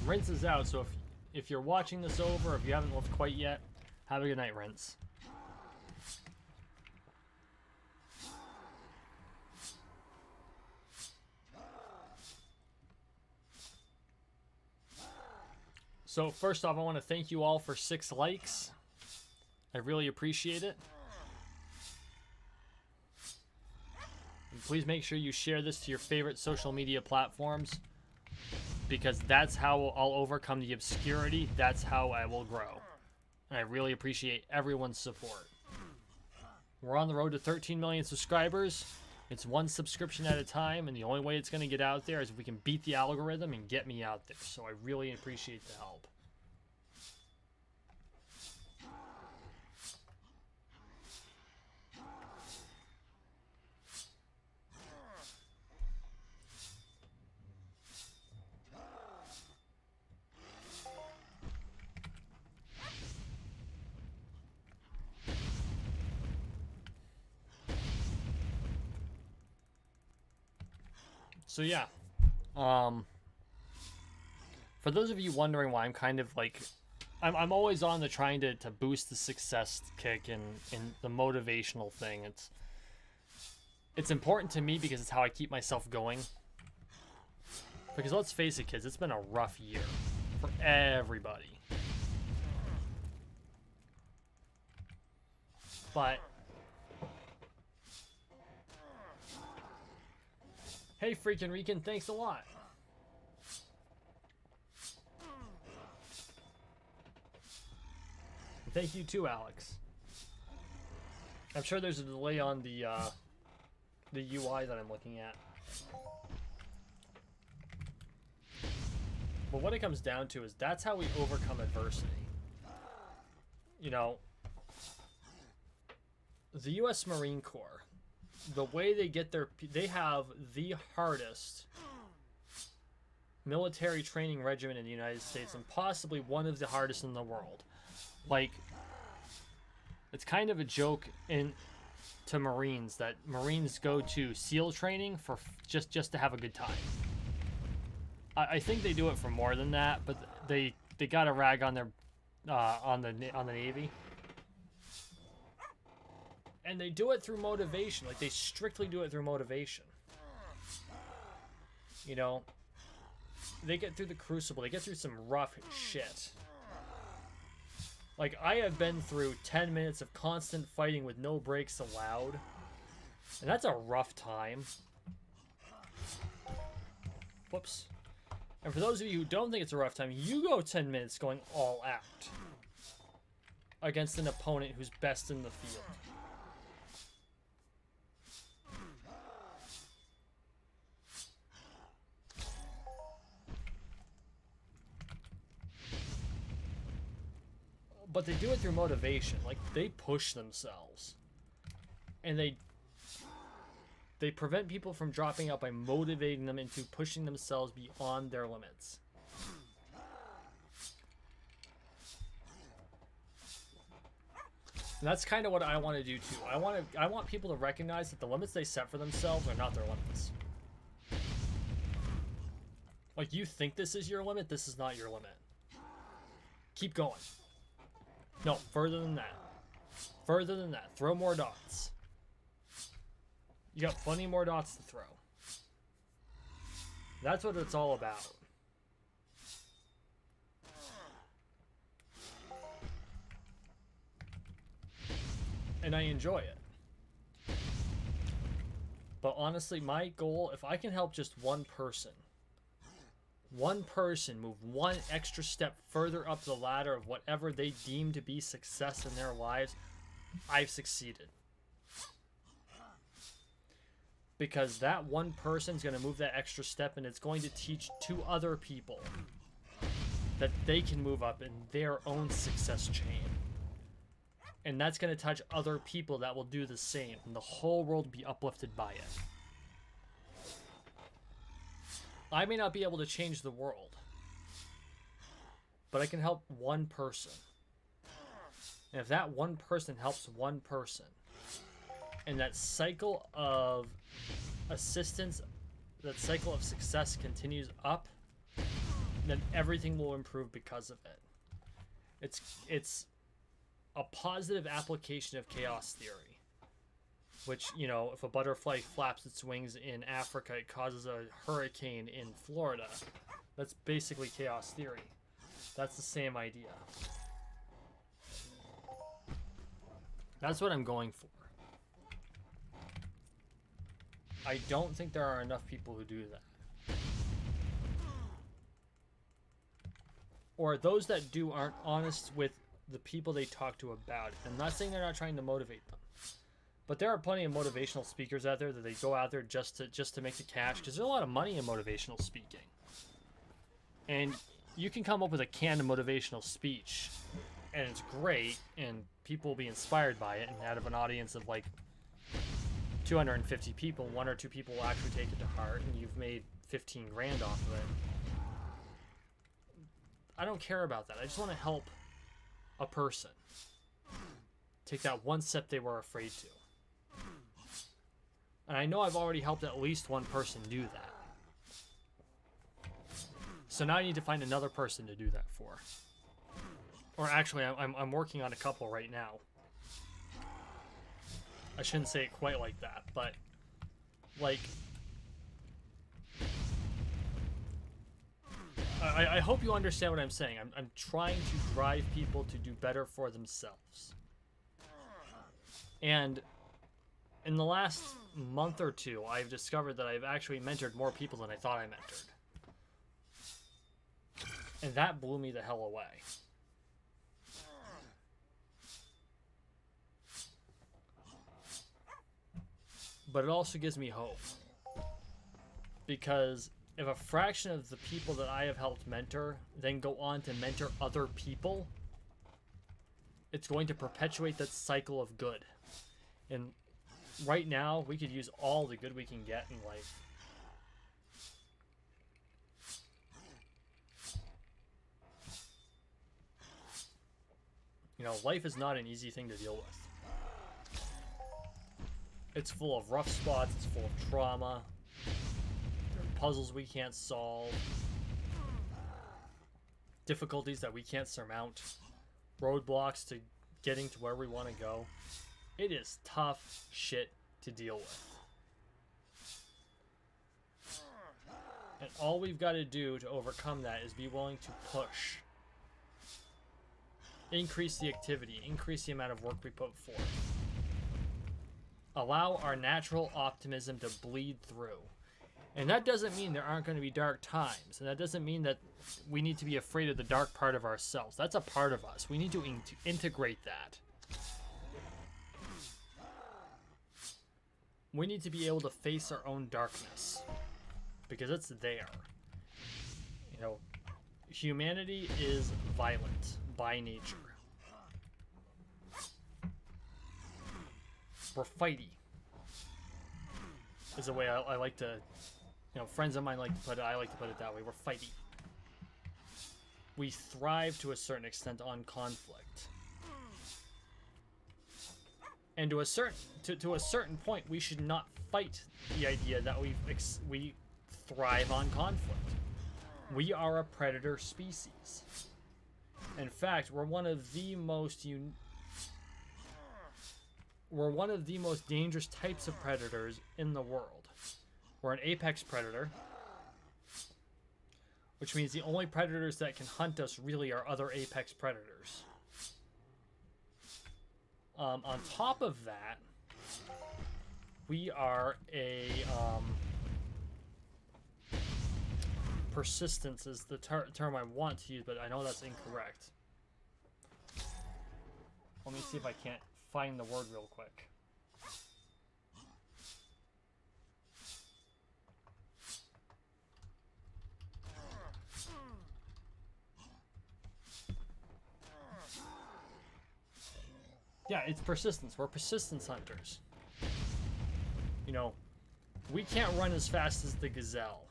Rince is out, so if you're watching this over, if you haven't left quite yet, have a good night, Rince. So first off, I want to thank you all for 6 likes. I really appreciate it. And please make sure you share this to your favorite social media platforms, because that's how I'll overcome the obscurity. That's how I will grow. And I really appreciate everyone's support. We're on the road to 13 million subscribers. It's one subscription at a time, and the only way it's going to get out there is if we can beat the algorithm and get me out there. So I really appreciate the help. So yeah, for those of you wondering why I'm kind of like, I'm always on the trying to boost the success kick and the motivational thing. It's important to me because it's how I keep myself going. Because let's face it, kids, it's been a rough year for everybody. But hey, freaking Rican, thanks a lot. Thank you too, Alex. I'm sure there's a delay on the UI that I'm looking at. But what it comes down to is that's how we overcome adversity. You know, the U.S. Marine Corps, the way they get they have the hardest military training regimen in the United States and possibly one of the hardest in the world. Like, it's kind of a joke to Marines that Marines go to SEAL training for just to have a good time. I think they do it for more than that, but they got a rag on their on the Navy. And they do it through motivation. Like, they strictly do it through motivation. You know, they get through the crucible. They get through some rough shit. Like, I have been through 10 minutes of constant fighting with no breaks allowed. And that's a rough time. Whoops. And for those of you who don't think it's a rough time, you go 10 minutes going all out against an opponent who's best in the field. But they do it through motivation. Like, they push themselves. And they prevent people from dropping out by motivating them into pushing themselves beyond their limits. And that's kind of what I want to do too. I want people to recognize that the limits they set for themselves are not their limits. Like, you think this is your limit, this is not your limit. Keep going. No, further than that. Further than that. Throw more dots. You got plenty more dots to throw. That's what it's all about. And I enjoy it. But honestly, my goal, if I can help just one person move one extra step further up the ladder of whatever they deem to be success in their lives, I've succeeded. Because that one person's going to move that extra step, and it's going to teach 2 other people that they can move up in their own success chain. And that's going to touch other people that will do the same, and the whole world will be uplifted by it. I may not be able to change the world, but I can help one person. And if that one person helps one person, and that cycle of assistance, that cycle of success continues up, then everything will improve because of it. It's a positive application of chaos theory. Which, you know, if a butterfly flaps its wings in Africa, it causes a hurricane in Florida. That's basically chaos theory. That's the same idea. That's what I'm going for. I don't think there are enough people who do that. Or those that do aren't honest with the people they talk to about it. I'm not saying they're not trying to motivate them. But there are plenty of motivational speakers out there that they go out there just to make the cash, because there's a lot of money in motivational speaking. And you can come up with a canned motivational speech, and it's great, and people will be inspired by it, and out of an audience of like 250 people, 1 or 2 people will actually take it to heart, and you've made 15 grand off of it. I don't care about that. I just want to help a person take that one step they were afraid to. And I know I've already helped at least one person do that. So now I need to find another person to do that for. Or actually, I'm working on a couple right now. I shouldn't say it quite like that, but like, I hope you understand what I'm saying. I'm trying to drive people to do better for themselves. And in the last month or 2, I've discovered that I've actually mentored more people than I thought I mentored. And that blew me the hell away. But it also gives me hope. Because if a fraction of the people that I have helped mentor then go on to mentor other people, it's going to perpetuate that cycle of good. And right now, we could use all the good we can get in life. You know, life is not an easy thing to deal with. It's full of rough spots, it's full of trauma. There are puzzles we can't solve. Difficulties that we can't surmount. Roadblocks to getting to where we want to go. It is tough shit to deal with. And all we've got to do to overcome that is be willing to push. Increase the activity, increase the amount of work we put forth. Allow our natural optimism to bleed through. And that doesn't mean there aren't going to be dark times. And that doesn't mean that we need to be afraid of the dark part of ourselves. That's a part of us. We need to integrate that. We need to be able to face our own darkness. Because it's there. You know, humanity is violent by nature. We're fighty. Is the way I like to, you know, friends of mine like to put it. I like to put it that way. We're fighty. We thrive to a certain extent on conflict. And to a certain point, we should not fight the idea that we thrive on conflict. We are a predator species. In fact, we're one of the most dangerous types of predators in the world. We're an apex predator, which means the only predators that can hunt us really are other apex predators. On top of that, we are a persistence is the term I want to use, but I know that's incorrect. Let me see if I can't find the word real quick. Yeah, it's persistence. We're persistence hunters. You know, we can't run as fast as the gazelle.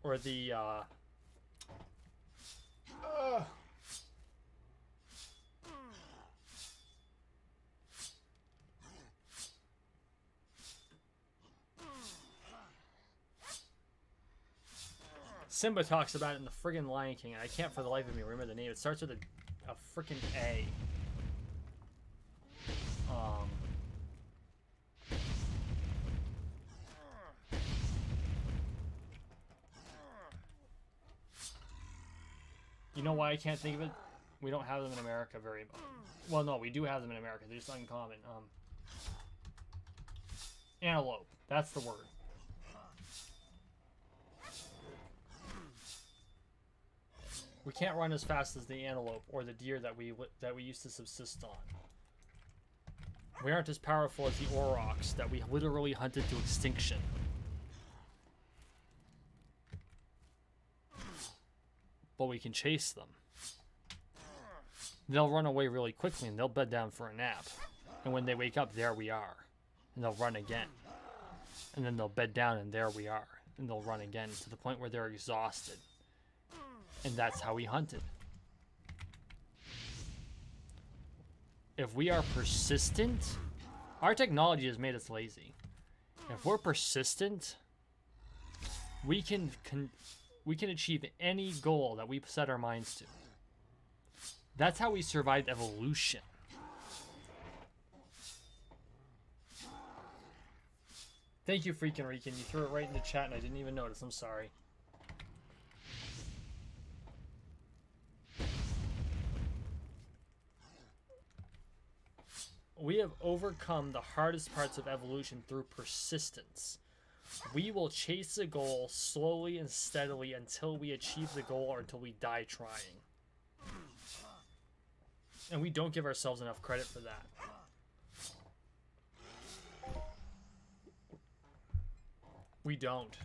Or the, Simba talks about it in the friggin' Lion King, and I can't for the life of me remember the name. It starts with a frickin' A. You know why I can't think of it? We don't have them in America very much. Well, no, we do have them in America. They're just uncommon. Antelope. That's the word. We can't run as fast as the antelope or the deer that we used to subsist on. We aren't as powerful as the aurochs that we literally hunted to extinction. But we can chase them. They'll run away really quickly and they'll bed down for a nap. And when they wake up, there we are. And they'll run again. And then they'll bed down and there we are. And they'll run again to the point where they're exhausted. And that's how we hunted. If we are persistent, our technology has made us lazy. If we're persistent, we can achieve any goal that we set our minds to. That's how we survived evolution. Thank you, Freakin' Rican. You threw it right in the chat and I didn't even notice. I'm sorry. We have overcome the hardest parts of evolution through persistence. We will chase a goal slowly and steadily until we achieve the goal or until we die trying. And we don't give ourselves enough credit for that. We don't.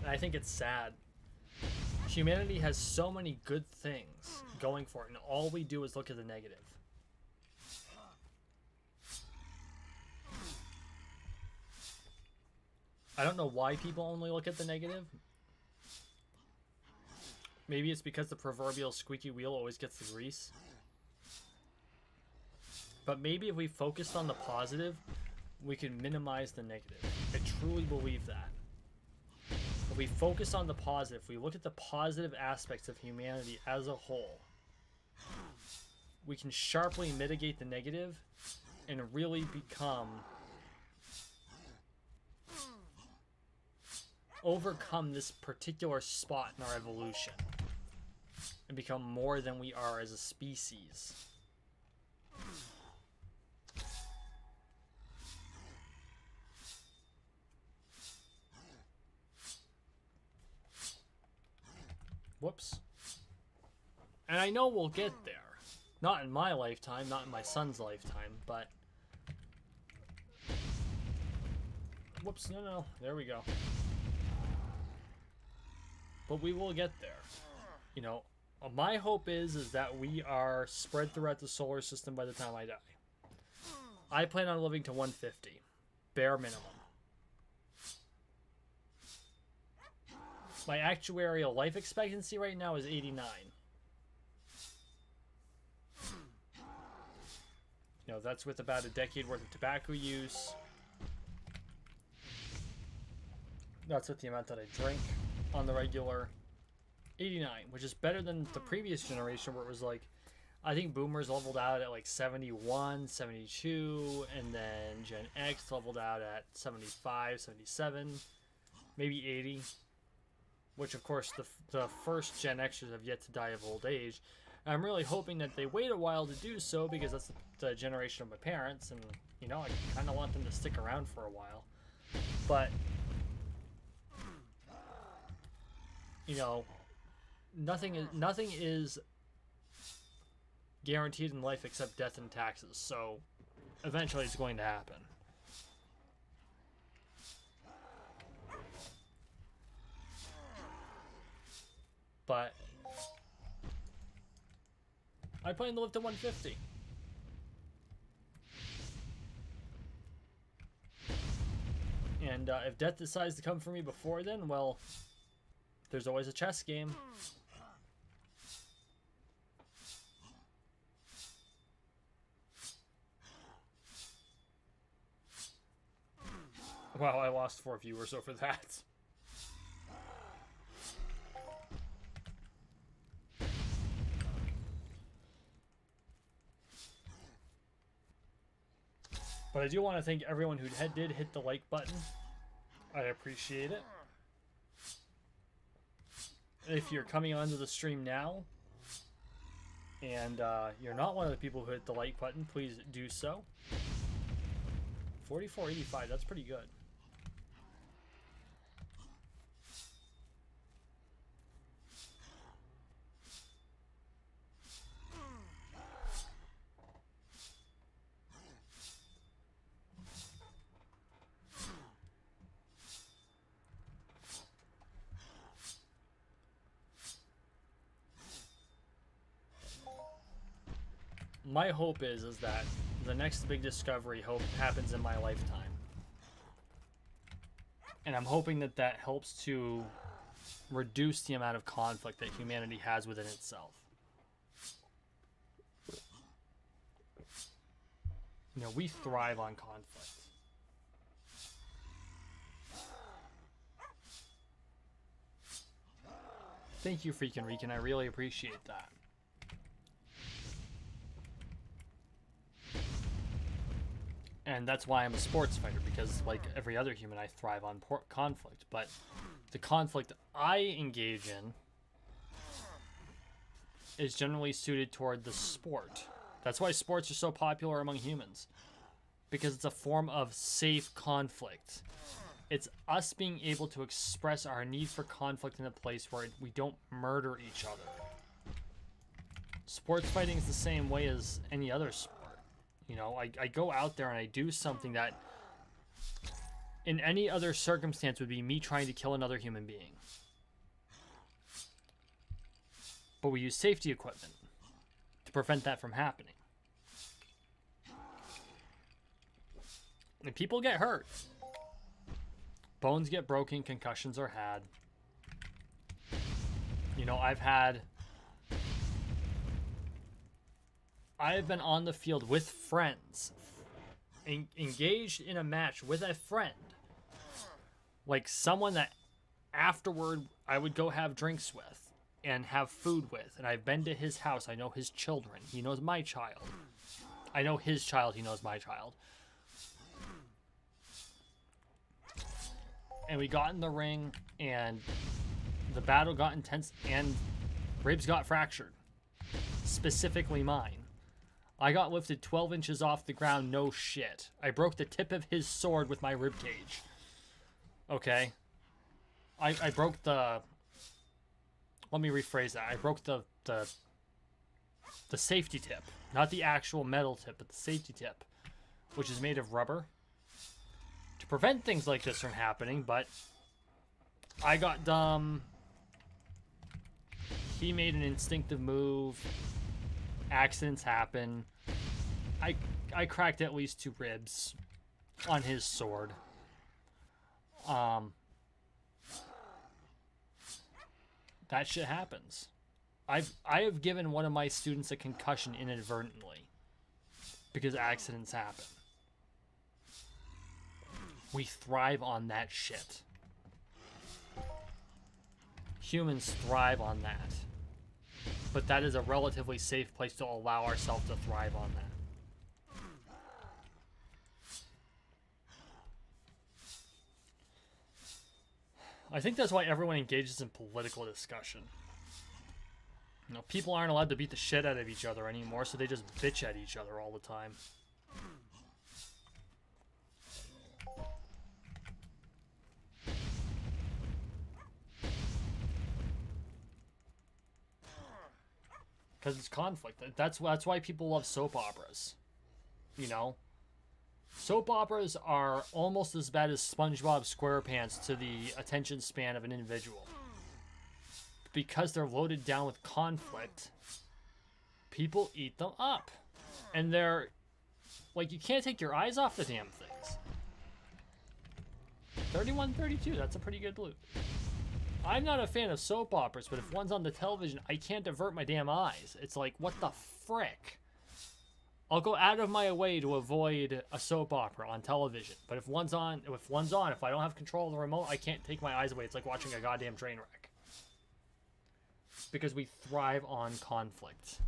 And I think it's sad. Humanity has so many good things going for it, and all we do is look at the negative. I don't know why people only look at the negative. Maybe it's because the proverbial squeaky wheel always gets the grease. But maybe if we focused on the positive, we can minimize the negative. I truly believe that. If we focus on the positive, if we look at the positive aspects of humanity as a whole, we can sharply mitigate the negative and really overcome this particular spot in our evolution and become more than we are as a species. Whoops. And I know we'll get there. Not in my lifetime, not in my son's lifetime, but... Whoops, no, there we go. But we will get there. You know, my hope is that we are spread throughout the solar system by the time I die. I plan on living to 150. Bare minimum. My actuarial life expectancy right now is 89. You know, that's with about a decade worth of tobacco use. That's with the amount that I drink on the regular. 89, which is better than the previous generation where it was like, I think boomers leveled out at like 71, 72, and then Gen X leveled out at 75, 77, maybe 80. Which, of course, the first Gen Xers have yet to die of old age. And I'm really hoping that they wait a while to do so because that's the generation of my parents. And, you know, I kind of want them to stick around for a while. But, you know, nothing is guaranteed in life except death and taxes. So, eventually it's going to happen. But I plan to live to 150. And if death decides to come for me before then, well, there's always a chess game. Wow, I lost 4 viewers over that. But I do want to thank everyone who did hit the like button. I appreciate it. If you're coming onto the stream now, and you're not one of the people who hit the like button, please do so. 4485, that's pretty good. My hope is that the next big discovery happens in my lifetime. And I'm hoping that helps to reduce the amount of conflict that humanity has within itself. You know, we thrive on conflict. Thank you, Freakin' Reekin'. I really appreciate that. And that's why I'm a sports fighter, because like every other human, I thrive on conflict. But the conflict I engage in is generally suited toward the sport. That's why sports are so popular among humans, because it's a form of safe conflict. It's us being able to express our need for conflict in a place where we don't murder each other. Sports fighting is the same way as any other sport. You know, I go out there and I do something that in any other circumstance would be me trying to kill another human being. But we use safety equipment to prevent that from happening. And people get hurt. Bones get broken, concussions are had. You I've been on the field with friends, engaged in a match with a friend, like someone that afterward I would go have drinks with and have food with, and I've been to his house. I know his children. He knows my child. I know his child. He knows my child. And we got in the ring, and the battle got intense, and ribs got fractured. Specifically mine. I got lifted 12 inches off the ground, no shit. I broke the tip of his sword with my rib cage. Okay? I broke the... Let me rephrase that. I broke the safety tip. Not the actual metal tip, but the safety tip, which is made of rubber. To prevent things like this from happening, but I got dumb. He made an instinctive move. Accidents happen. I cracked at least 2 ribs on his sword. That shit happens. I have given one of my students a concussion inadvertently because accidents happen. We thrive on that shit. Humans thrive on that. But that is a relatively safe place to allow ourselves to thrive on that. I think that's why everyone engages in political discussion. You know, people aren't allowed to beat the shit out of each other anymore, so they just bitch at each other all the time. Because it's conflict. That's why people love soap operas. You know? Soap operas are almost as bad as SpongeBob SquarePants to the attention span of an individual. Because they're loaded down with conflict, people eat them up. And they're... like, you can't take your eyes off the damn things. 31-32, that's a pretty good loot. I'm not a fan of soap operas, but if one's on the television, I can't divert my damn eyes. It's like, what the frick? I'll go out of my way to avoid a soap opera on television. But if one's on, if I don't have control of the remote, I can't take my eyes away. It's like watching a goddamn train wreck. Because we thrive on conflict.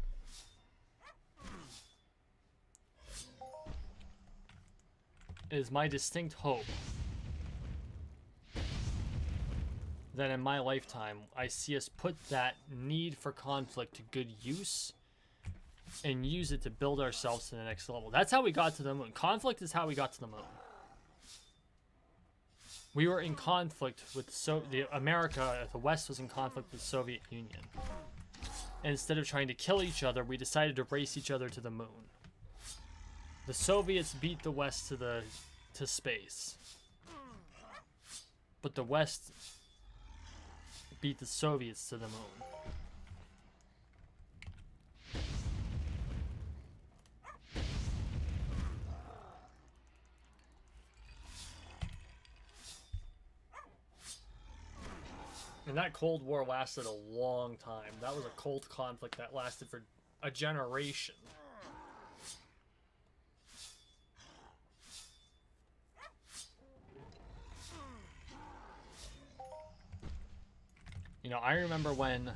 It is my distinct hope that in my lifetime, I see us put that need for conflict to good use and use it to build ourselves to the next level. That's how we got to the moon. Conflict is how we got to the moon. We were in conflict with America. The West was in conflict with the Soviet Union. And instead of trying to kill each other, we decided to race each other to the moon. The Soviets beat the West to space. But the West beat the Soviets to the moon. And that Cold War lasted a long time. That was a cold conflict that lasted for a generation. You know, I remember when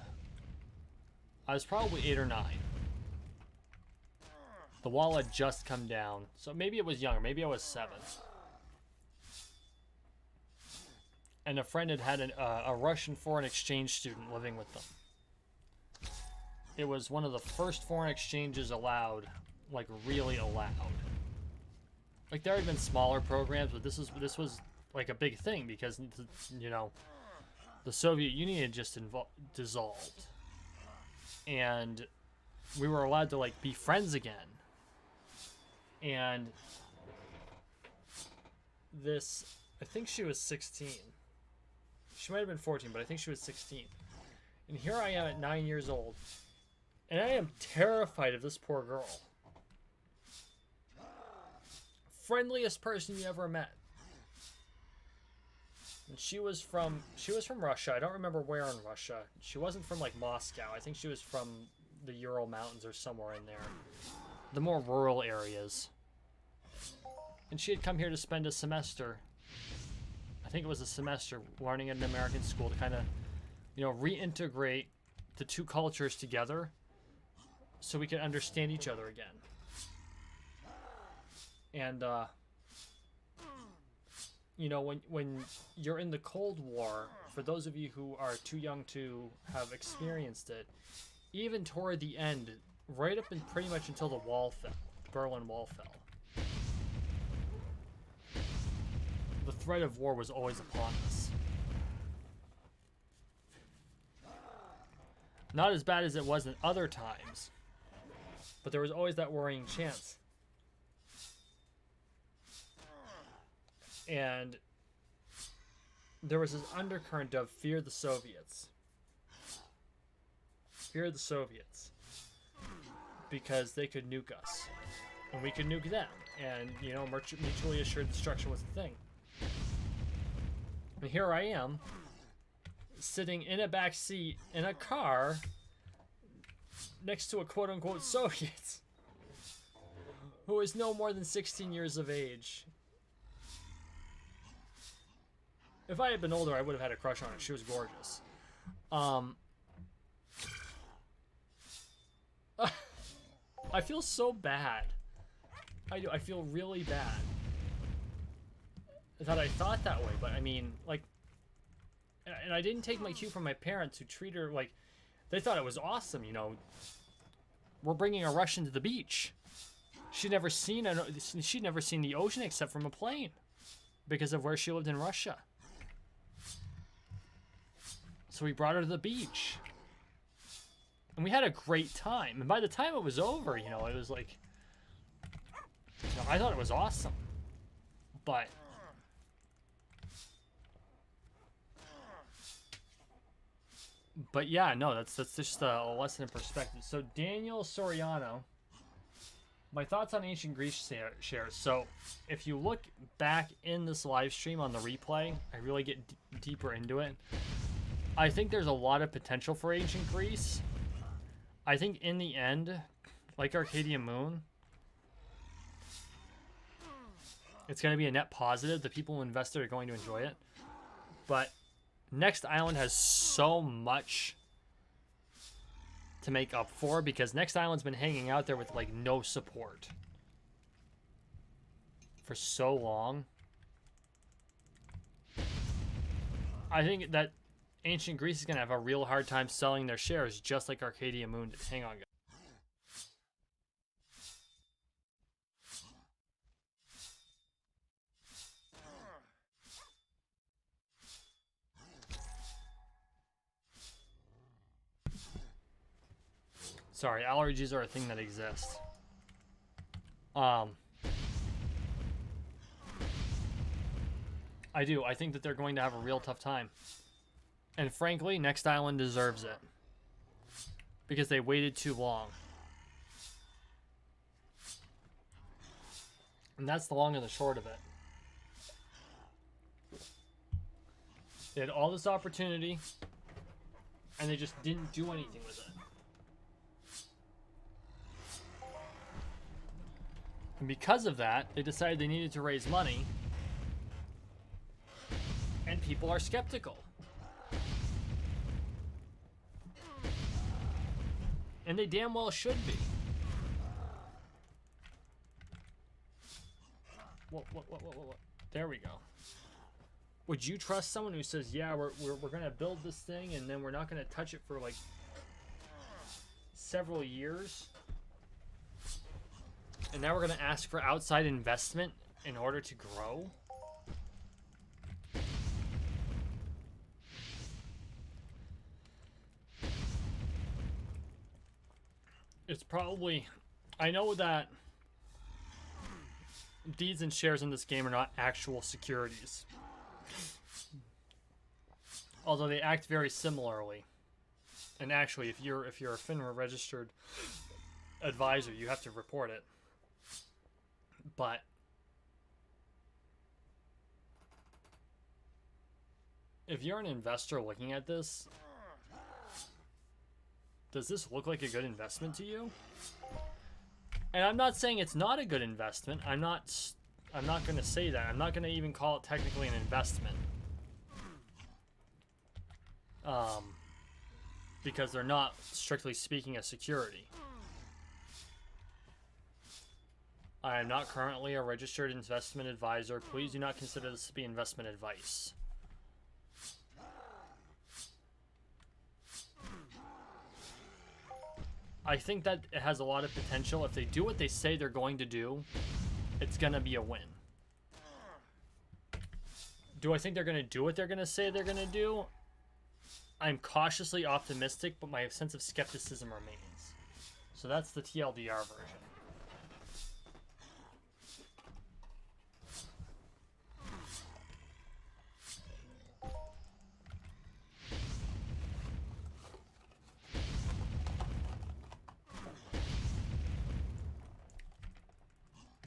I was probably 8 or 9. The wall had just come down. So maybe it was younger. Maybe I was 7. And a friend had a Russian foreign exchange student living with them. It was one of the first foreign exchanges allowed, like really allowed. Like there had been smaller programs, but this was like a big thing because, you know, the Soviet Union had just dissolved, and we were allowed to like be friends again. And this, I think she was 16. She might have been 14, but I think she was 16. And here I am at 9 years old, and I am terrified of this poor girl. Friendliest person you ever met. And she was from Russia. I don't remember where in Russia. She wasn't from like Moscow. I think she was from the Ural Mountains or somewhere in there. The more rural areas. And she had come here to spend a semester. I think it was a semester learning at an American school to kind of, you know, reintegrate the two cultures together so we could understand each other again. And, you know, when you're in the Cold War, for those of you who are too young to have experienced it, even toward the end, right up and pretty much until the wall fell, Berlin Wall fell, the threat of war was always upon us. Not as bad as it was in other times, but there was always that worrying chance. And there was this undercurrent of fear the Soviets. Fear the Soviets. Because they could nuke us. And we could nuke them. And, you know, mutually assured destruction was the thing. And here I am, sitting in a back seat in a car next to a quote-unquote Soviet who is no more than 16 years of age. If I had been older, I would have had a crush on her. She was gorgeous. I feel so bad. I do. I feel really bad that I thought that way. But I mean, like, and I didn't take my cue from my parents who treat her like, they thought it was awesome. You know, we're bringing a Russian to the beach. She'd never seen the ocean except from a plane because of where she lived in Russia. So we brought her to the beach. And we had a great time. And by the time it was over, you know, it was like, you know, I thought it was awesome. But yeah, no, that's just a lesson in perspective. So Daniel Soriano, my thoughts on ancient Greece shares. So if you look back in this live stream on the replay, I really get deeper into it. I think there's a lot of potential for ancient Greece. I think in the end, like Arcadia Moon, it's going to be a net positive. The people who invested are going to enjoy it. But Next Island has so much to make up for because Next Island's been hanging out there with like no support for so long. I think that Ancient Greece is going to have a real hard time selling their shares, just like Arcadia Moon did. Hang on, guys. Sorry, allergies are a thing that exists. I do. I think that they're going to have a real tough time. And frankly, Next Island deserves it. Because they waited too long. And that's the long and the short of it. They had all this opportunity, and they just didn't do anything with it. And because of that, they decided they needed to raise money. And people are skeptical. And they damn well should be. What? There we go. Would you trust someone who says, yeah, we're going to build this thing and then we're not going to touch it for like several years? And now we're going to ask for outside investment in order to grow? It's probably... I know that deeds and shares in this game are not actual securities. Although they act very similarly. And actually, if you're a FINRA registered advisor, you have to report it. But if you're an investor looking at this, does this look like a good investment to you? And I'm not saying it's not a good investment. I'm not going to say that. I'm not going to even call it technically an investment. Because they're not, strictly speaking, a security. I am not currently a registered investment advisor. Please do not consider this to be investment advice. I think that it has a lot of potential. If they do what they say they're going to do, it's going to be a win. Do I think they're going to do what they're going to say they're going to do? I'm cautiously optimistic, but my sense of skepticism remains. So that's the TLDR version.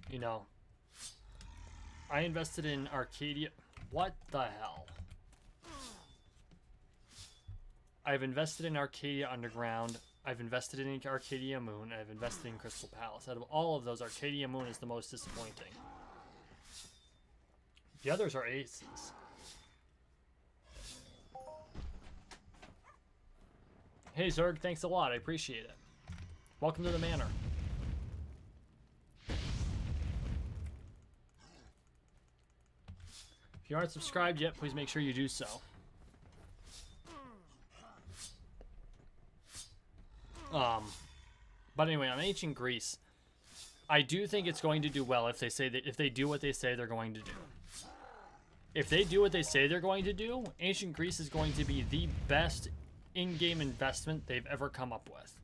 You know, I invested in Arcadia. What the hell? I've invested in Arcadia Underground. I've invested in Arcadia Moon. I've invested in Crystal Palace. Out of all of those, Arcadia Moon is the most disappointing. The others are aces. Hey Zerg, thanks a lot. I appreciate it. Welcome to the manor. If you aren't subscribed yet, please make sure you do so. But anyway, on Ancient Greece, I do think it's going to do well if they do what they say they're going to do. If they do what they say they're going to do, Ancient Greece is going to be the best in-game investment they've ever come up with.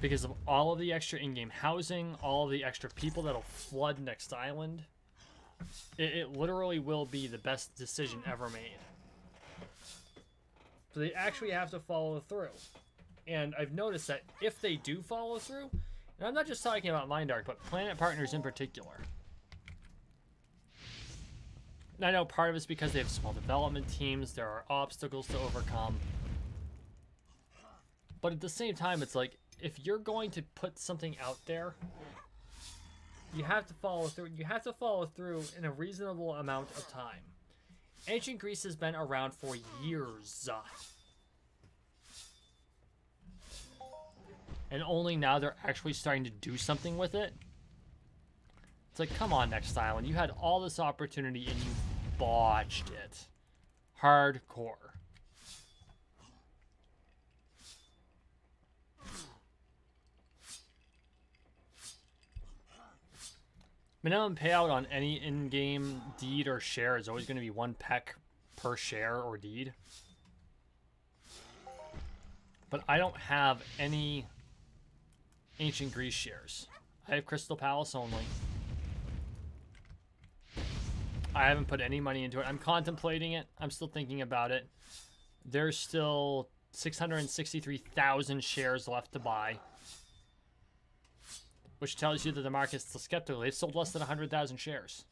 Because of all of the extra in-game housing, all of the extra people that'll flood next island. It literally will be the best decision ever made. So they actually have to follow through. And I've noticed that if they do follow through, and I'm not just talking about Mindark, but Planet Partners in particular. And I know part of it's because they have small development teams, there are obstacles to overcome. But at the same time, it's like, if you're going to put something out there, you have to follow through. You have to follow through in a reasonable amount of time. Ancient Greece has been around for years. And only now they're actually starting to do something with it. It's like, come on, Next Island. You had all this opportunity and you botched it. Hardcore. Minimum payout on any in-game deed or share is always going to be 1 peck per share or deed. But I don't have any Ancient Greece shares. I have Crystal Palace only. I haven't put any money into it. I'm contemplating it. I'm still thinking about it. There's still 663,000 shares left to buy. Which tells you that the market's still skeptical. They've sold less than 100,000 shares.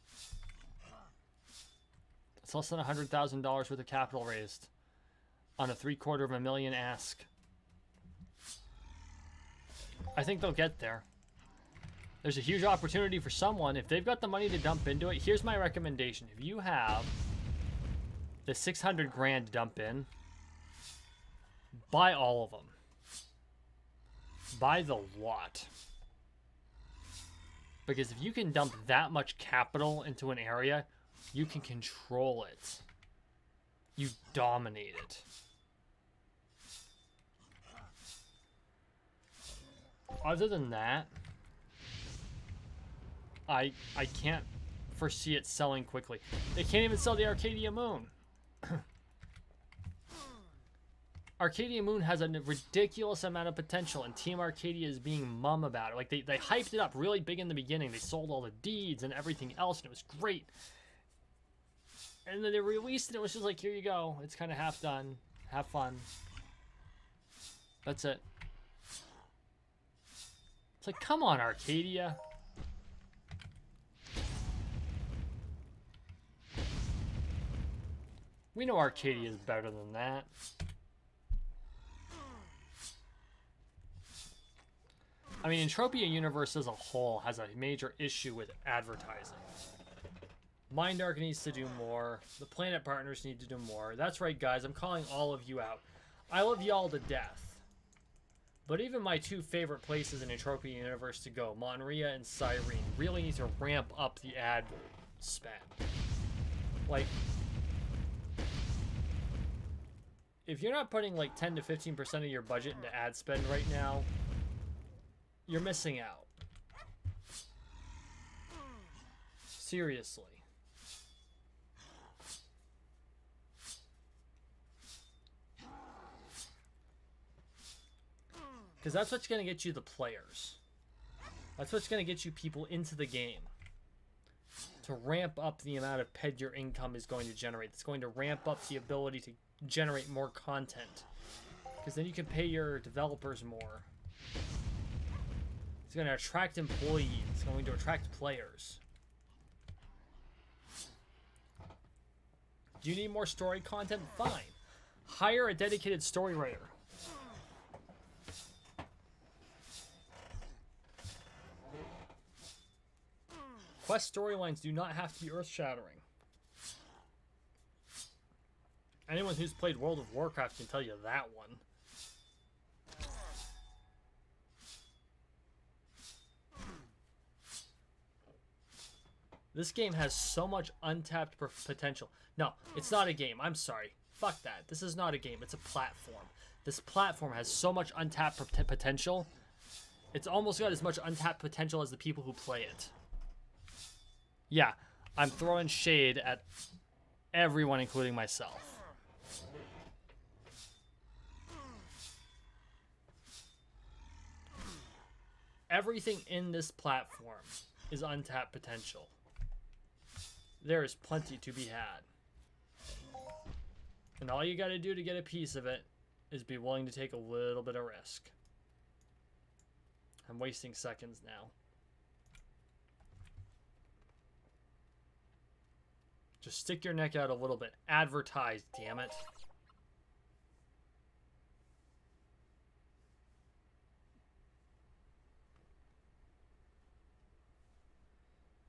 It's less than $100,000 worth of capital raised on a $750,000 ask. I think they'll get there. There's a huge opportunity for someone. If they've got the money to dump into it, here's my recommendation. If you have the 600 grand to dump in, buy all of them. Buy the lot. Because if you can dump that much capital into an area, you can control it. You dominate it. Other than that, I can't foresee it selling quickly. They can't even sell the Arcadia Moon. Arcadia Moon has a ridiculous amount of potential, and Team Arcadia is being mum about it. Like, they hyped it up really big in the beginning. They sold all the deeds and everything else, and it was great. And then they released it, and it was just like, here you go. It's kind of half done. Have fun. That's it. It's like, come on, Arcadia. We know Arcadia is better than that. I mean, Entropia Universe as a whole has a major issue with advertising. Mindark needs to do more. The Planet Partners need to do more. That's right, guys. I'm calling all of you out. I love y'all to death. But even my two favorite places in Entropia Universe to go, Monria and Cyrene, really need to ramp up the ad spend. Like, if you're not putting like 10 to 15% of your budget into ad spend right now, you're missing out. Seriously. Because that's what's going to get you the players. That's what's going to get you people into the game. To ramp up the amount of PED your income is going to generate. It's going to ramp up the ability to generate more content. Because then you can pay your developers more. It's going to attract employees. It's going to attract players. Do you need more story content? Fine. Hire a dedicated story writer. Quest storylines do not have to be earth-shattering. Anyone who's played World of Warcraft can tell you that one. This game has so much untapped potential. No, it's not a game. I'm sorry. Fuck that. This is not a game. It's a platform. This platform has so much untapped potential. It's almost got as much untapped potential as the people who play it. Yeah, I'm throwing shade at everyone, including myself. Everything in this platform is untapped potential. There is plenty to be had. And all you gotta do to get a piece of it is be willing to take a little bit of risk. I'm wasting seconds now. Just stick your neck out a little bit. Advertise, damn it.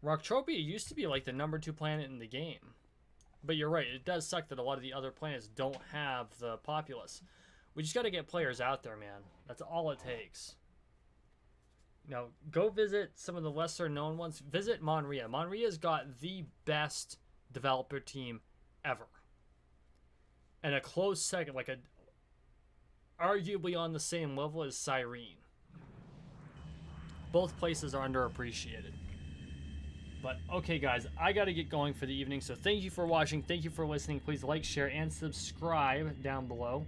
Rocktropia used to be like the #2 planet in the game. But you're right, it does suck that a lot of the other planets don't have the populace. We just gotta get players out there, man. That's all it takes. Now, go visit some of the lesser known ones. Visit Monria. Monria's got the best developer team ever. And a close second, like arguably on the same level as Cyrene. Both places are underappreciated. But okay, guys, I gotta get going for the evening, so thank you for watching, thank you for listening. Please like, share, and subscribe down below.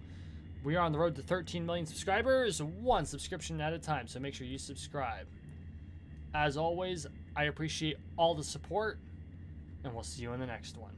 We are on the road to 13 million subscribers, one subscription at a time, so make sure you subscribe. As always, I appreciate all the support, and we'll see you in the next one.